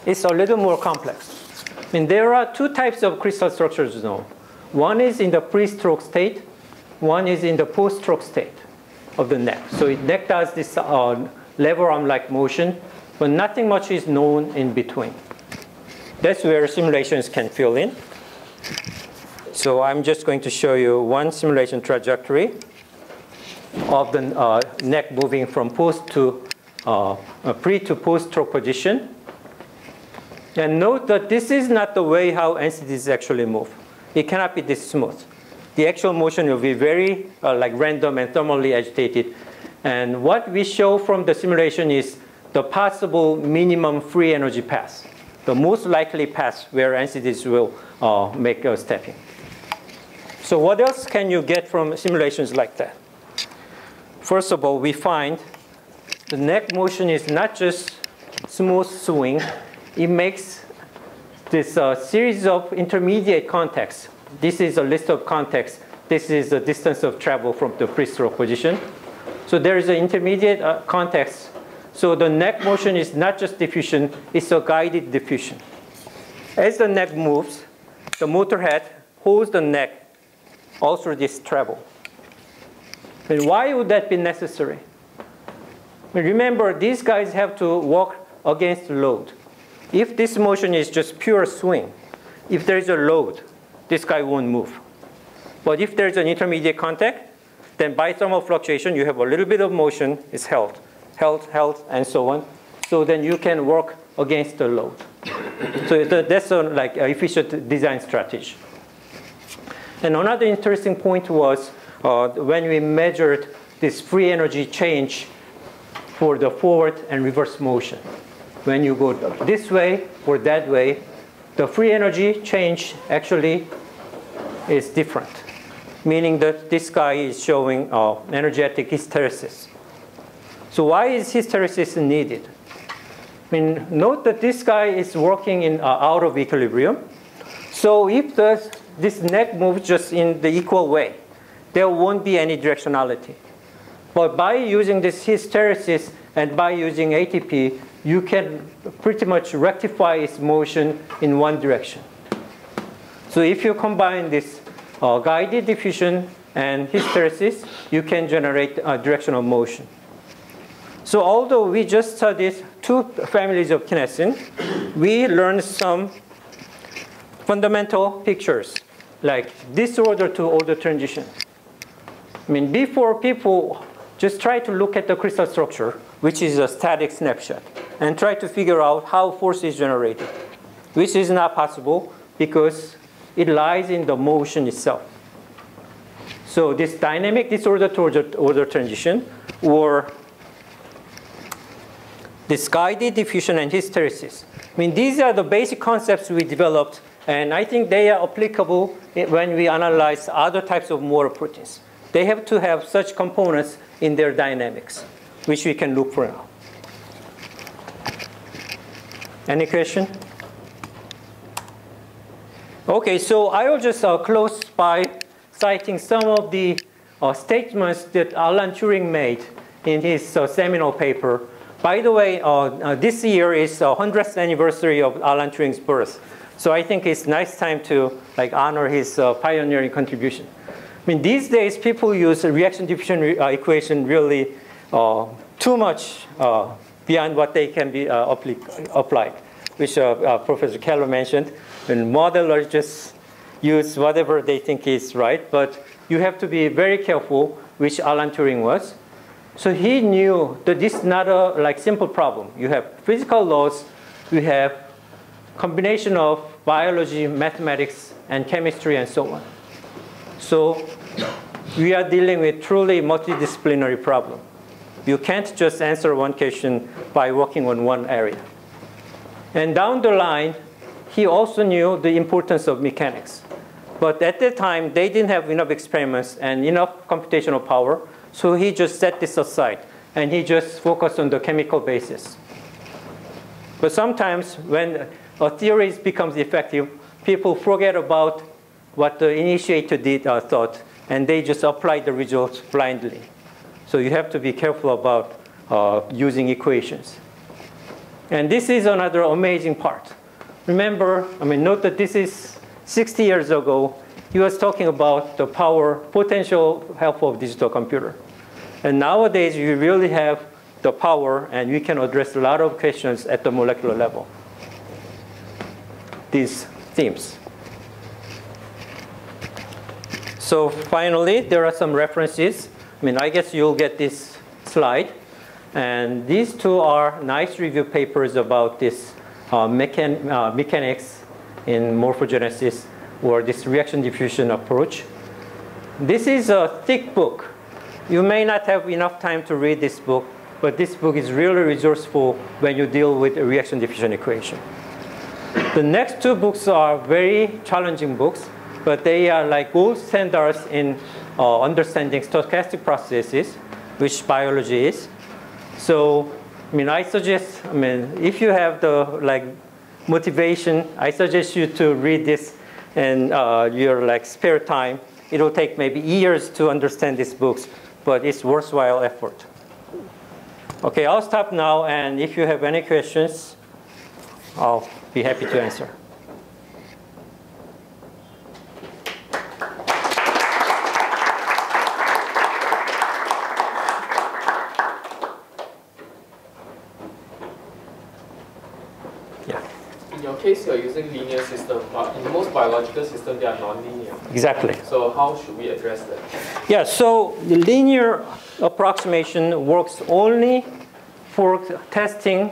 It's a little more complex. I mean, there are 2 types of crystal structures known. One is in the pre-stroke state. One is in the post-stroke state of the neck. So the neck does this lever arm-like motion, but nothing much is known in between. That's where simulations can fill in. So I'm just going to show you one simulation trajectory. of the neck moving from post to pre to post stroke position. And note that this is not the way how entities actually move. It cannot be this smooth. The actual motion will be very like random and thermally agitated. And what we show from the simulation is the possible minimum free energy path, the most likely path where entities will make a stepping. So what else can you get from simulations like that? First of all, we find the neck motion is not just smooth swing. It makes this series of intermediate contacts. This is a list of contacts. This is the distance of travel from the pre-stroke position. So there is an intermediate context. So the neck motion is not just diffusion, it's a guided diffusion. As the neck moves, the motor head holds the neck all through this travel. And why would that be necessary? Remember, these guys have to walk against load. If this motion is just pure swing, if there is a load, this guy won't move. But if there's an intermediate contact, then by thermal fluctuation, you have a little bit of motion is held, and so on. So then you can work against the load. So that's like an efficient design strategy. And another interesting point was when we measured this free energy change for the forward and reverse motion. When you go this way or that way, the free energy change actually is different, meaning that this guy is showing energetic hysteresis. So why is hysteresis needed? I mean, note that this guy is working in out of equilibrium. So if this neck moves just in the equal way, there won't be any directionality. But by using this hysteresis and by using ATP, you can pretty much rectify its motion in one direction. So if you combine this guided diffusion and hysteresis, you can generate a directional motion. So although we just studied two families of kinesin, we learned some fundamental pictures, like disorder to order transition. I mean, before people just try to look at the crystal structure, which is a static snapshot, and try to figure out how force is generated, which is not possible because it lies in the motion itself. So this dynamic disorder to order transition, or this guided diffusion and hysteresis. I mean, these are the basic concepts we developed, and I think they are applicable when we analyze other types of motor proteins. They have to have such components in their dynamics, which we can look for now. Any question? Okay, so I will just close by citing some of the statements that Alan Turing made in his seminal paper. By the way, this year is the 100th anniversary of Alan Turing's birth. So I think it's a nice time to honor his pioneering contribution. I mean, these days, people use a reaction diffusion equation really too much beyond what they can be applied, which Professor Keller mentioned. And modelers just use whatever they think is right. But you have to be very careful, which Alan Turing was. So he knew that this is not a simple problem. You have physical laws. You have combination of biology, mathematics, and chemistry, and so on. So we are dealing with truly multidisciplinary problem. You can't just answer one question by working on one area. And down the line, he also knew the importance of mechanics. But at that time, they didn't have enough experiments and enough computational power. So he just set this aside, and he just focused on the chemical basis. But sometimes when a theory becomes effective, people forget about what the initiator did thought, and they just apply the results blindly. So you have to be careful about using equations. And this is another amazing part. Remember, note that this is 60 years ago. He was talking about the potential help of digital computer. And nowadays, you really have the power, and we can address a lot of questions at the molecular level. These themes. So finally, there are some references. I mean, I guess you'll get this slide. And these two are nice review papers about this mechanics in morphogenesis, or this reaction diffusion approach. This is a thick book. You may not have enough time to read this book, but this book is really resourceful when you deal with a reaction diffusion equation. The next two books are very challenging books, but they are like gold standards in understanding stochastic processes, which biology is. So, I mean, I suggest, I mean, if you have the motivation, I suggest you to read this in your spare time. It will take maybe years to understand these books, but it's worthwhile effort. Okay, I'll stop now, and if you have any questions, I'll be happy to answer. In your case, you're using linear system, but in most biological systems, they are nonlinear. Exactly. So how should we address that? Yeah, so the linear approximation works only for testing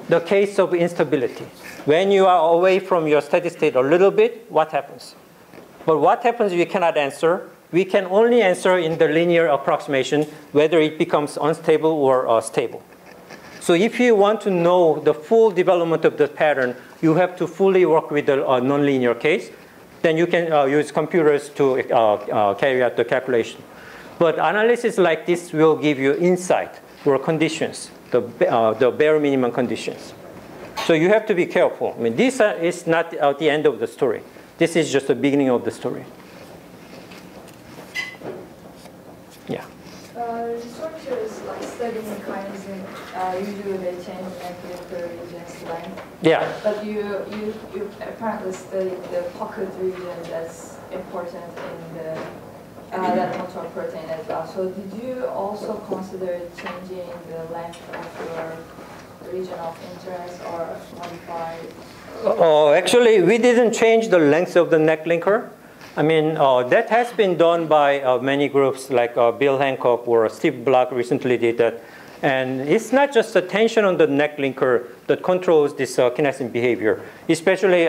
the case of instability. When you are away from your steady state a little bit, what happens? But what happens we cannot answer. We can only answer in the linear approximation whether it becomes unstable or stable. So if you want to know the full development of the pattern, you have to fully work with the nonlinear case. Then you can use computers to carry out the calculation. But analysis like this will give you insight or conditions, the bare minimum conditions. So you have to be careful. I mean, this is not the end of the story. This is just the beginning of the story. Yeah. Researchers studying mechanism, usually they change the region's length. Yeah. But you apparently studied the pocket region that's important in the that control protein as well. So did you also consider changing the length of your region of interest or modify? Oh, actually, we didn't change the length of the neck linker. I mean, that has been done by many groups, like Bill Hancock or Steve Block recently did that. And it's not just the tension on the neck linker that controls this kinesin behavior. Especially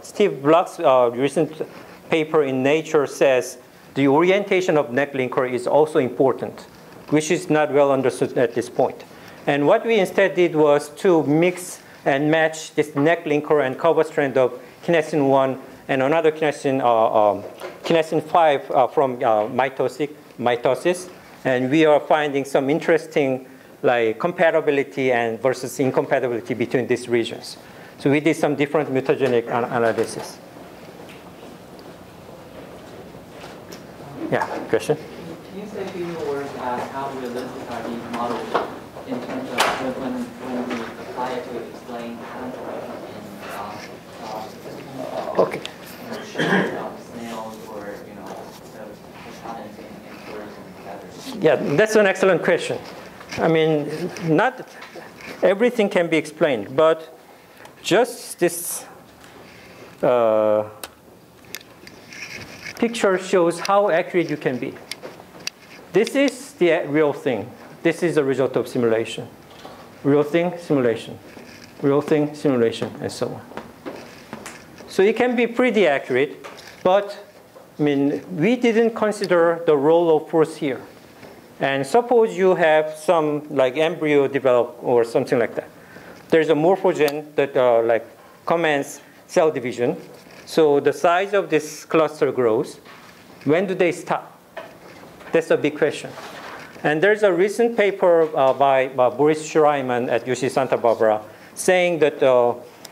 Steve Block's recent paper in Nature says the orientation of neck linker is also important, which is not well understood at this point. And what we instead did was to mix and match this neck linker and cover strand of kinesin 1 and another kinesin 5 from mitosis. And we are finding some interesting compatibility and versus incompatibility between these regions. So we did some different mutagenic analysis. Yeah, question? Can you say a few more words about how realistic are these models in terms of when we apply it to explain contours in Okay. Snails or components in birds and feathers? Yeah, that's an excellent question. I mean, not everything can be explained, but just this picture shows how accurate you can be. This is the real thing. This is the result of simulation. Real thing, simulation. Real thing, simulation, and so on. So it can be pretty accurate, but I mean, we didn't consider the role of force here. And suppose you have some embryo develop or something like that. There's a morphogen that commands cell division. So the size of this cluster grows. When do they stop? That's a big question. And there's a recent paper by Boris Schreiman at UC Santa Barbara saying that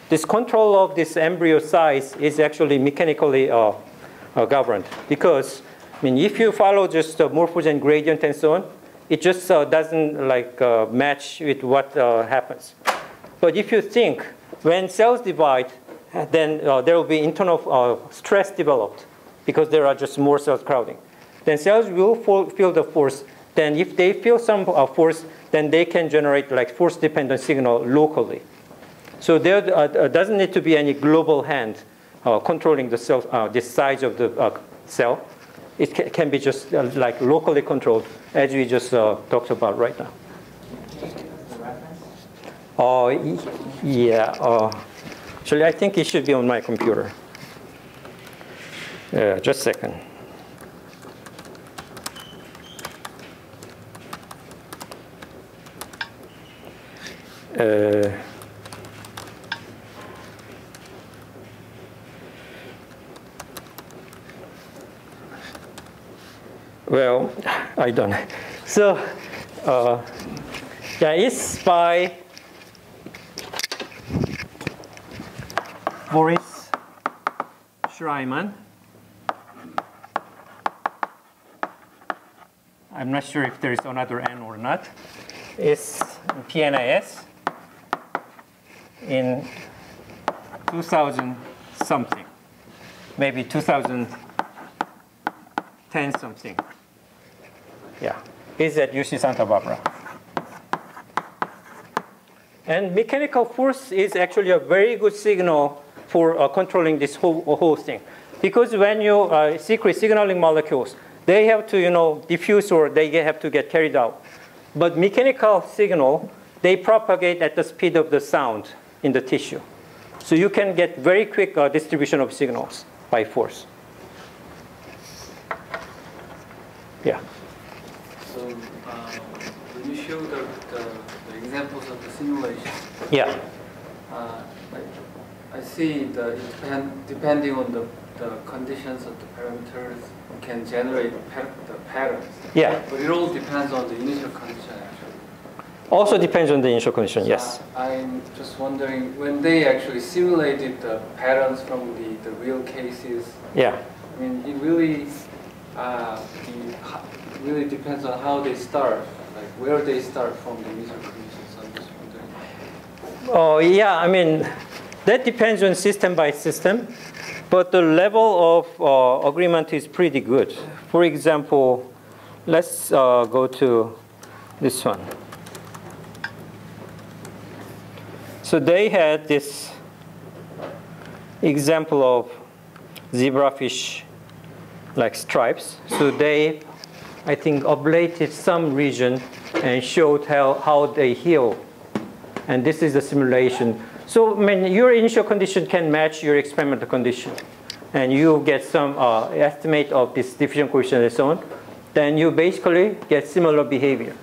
this control of this embryo size is actually mechanically governed. Because I mean, if you follow just the morphogen gradient and so on, it just doesn't match with what happens. But if you think when cells divide, then there will be internal stress developed because there are just more cells crowding. Then cells will feel the force. Then if they feel some force, then they can generate force-dependent signal locally. So there doesn't need to be any global hand controlling the cell, the size of the cell. it can be just like locally controlled, as we just talked about right now. Oh, yeah. Actually, I think it should be on my computer. Just a second. Well, I don't know. So, yeah, it's by Boris Schreiman. I'm not sure if there is another N or not. It's PNAS in 2000 something, maybe 2010 something. Yeah, it's at UC Santa Barbara. And mechanical force is actually a very good signal for controlling this whole thing. Because when you secrete signaling molecules, they have to, diffuse or they have to get carried out. But mechanical signal, they propagate at the speed of the sound in the tissue. So you can get very quick distribution of signals by force. Yeah. So when you show the examples of the simulation, yeah, I see depending on the conditions of the parameters, you can generate the patterns. Yeah. But it all depends on the initial condition, actually. Also depends on the initial condition, So yes. I'm just wondering, when they actually simulated the patterns from the real cases, Yeah. I mean, it really depends on how they start, like where they start from the initial conditions. I'm just wondering. Oh, yeah, I mean, that depends on system by system, but the level of agreement is pretty good. For example, let's go to this one. So they had this example of zebrafish like stripes. So they, I think, ablated some region and showed how they heal. And this is the simulation. So I mean, your initial condition can match your experimental condition. And you get some estimate of this diffusion coefficient and so on. Then you basically get similar behavior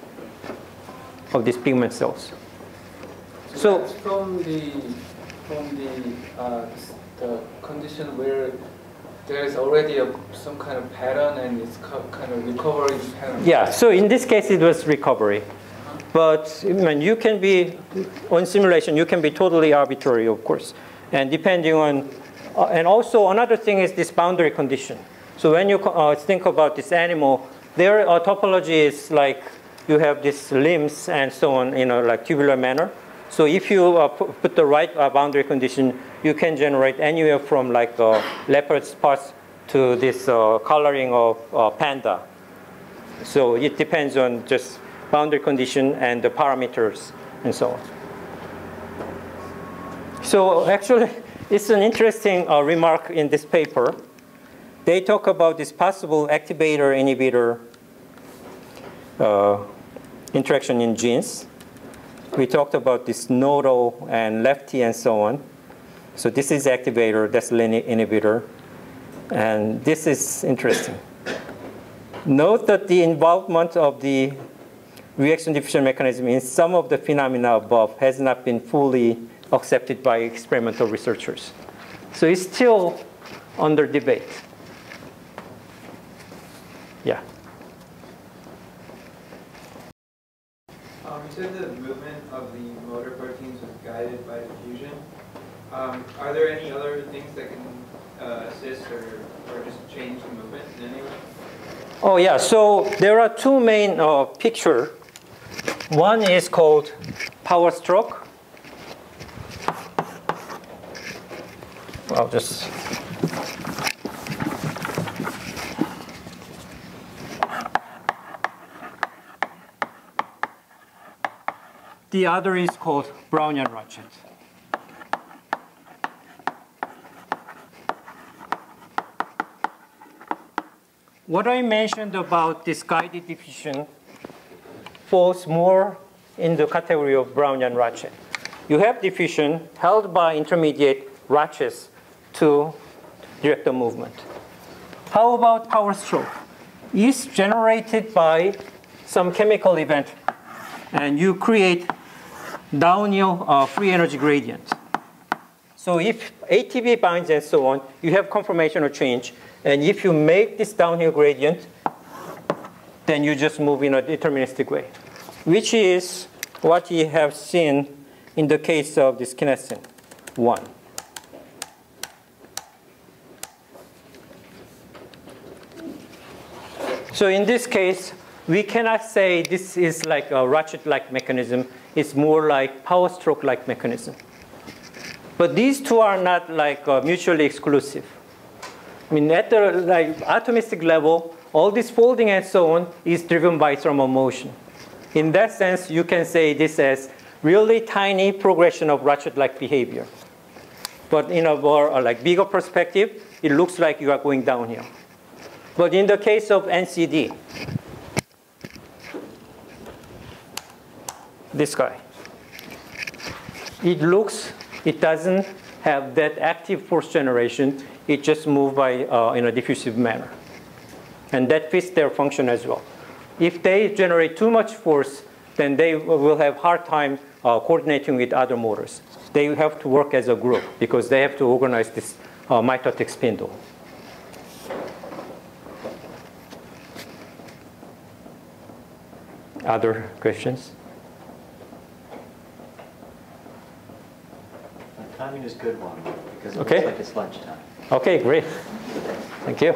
of these pigment cells. So that's from the condition where there is already some kind of pattern and it's kind of recovery pattern. Yeah, so in this case it was recovery. But I mean, you can be, on simulation, you can be totally arbitrary, of course. And depending on, and also another thing is this boundary condition. So when you think about this animal, their topology is like you have these limbs and so on, like tubular manner. So if you put the right boundary condition, you can generate anywhere from like leopard spots to this coloring of panda. So it depends on just boundary condition and the parameters and so on. So actually, it's an interesting remark in this paper. They talk about this possible activator-inhibitor interaction in genes. We talked about this nodal and lefty and so on. So this is activator, that's inhibitor. And this is interesting. Note that the involvement of the reaction diffusion mechanism in some of the phenomena above has not been fully accepted by experimental researchers. So it's still under debate. Yeah. You said the movement of the motor proteins was guided by diffusion. Are there any other things that can assist or just change the movement in any way? Oh yeah, so there are two main pictures. One is called power stroke. I'll just the other is called Brownian ratchet. what I mentioned about this guided diffusion falls more in the category of Brownian ratchet. You have diffusion held by intermediate ratchets to direct the movement. How about power stroke? It's generated by some chemical event, and you create downhill free energy gradient. So if ATB binds and so on, you have conformational change. And if you make this downhill gradient, then you just move in a deterministic way, which is what you have seen in the case of this kinesin 1. So in this case, we cannot say this is like a ratchet-like mechanism. It's more like power stroke-like mechanism. But these two are not like mutually exclusive. I mean, at the atomistic level, all this folding and so on is driven by thermal motion. In that sense, you can say this as really tiny progression of ratchet-like behavior. But in a more bigger perspective, it looks like you are going downhill. But in the case of NCD, this guy, it doesn't have that active force generation. It just moves by in a diffusive manner. And that fits their function as well. If they generate too much force, then they will have a hard time coordinating with other motors. They have to work as a group because they have to organize this mitotic spindle. Other questions? The timing is good one because it Okay. looks like it's lunchtime. Okay, great. Thank you.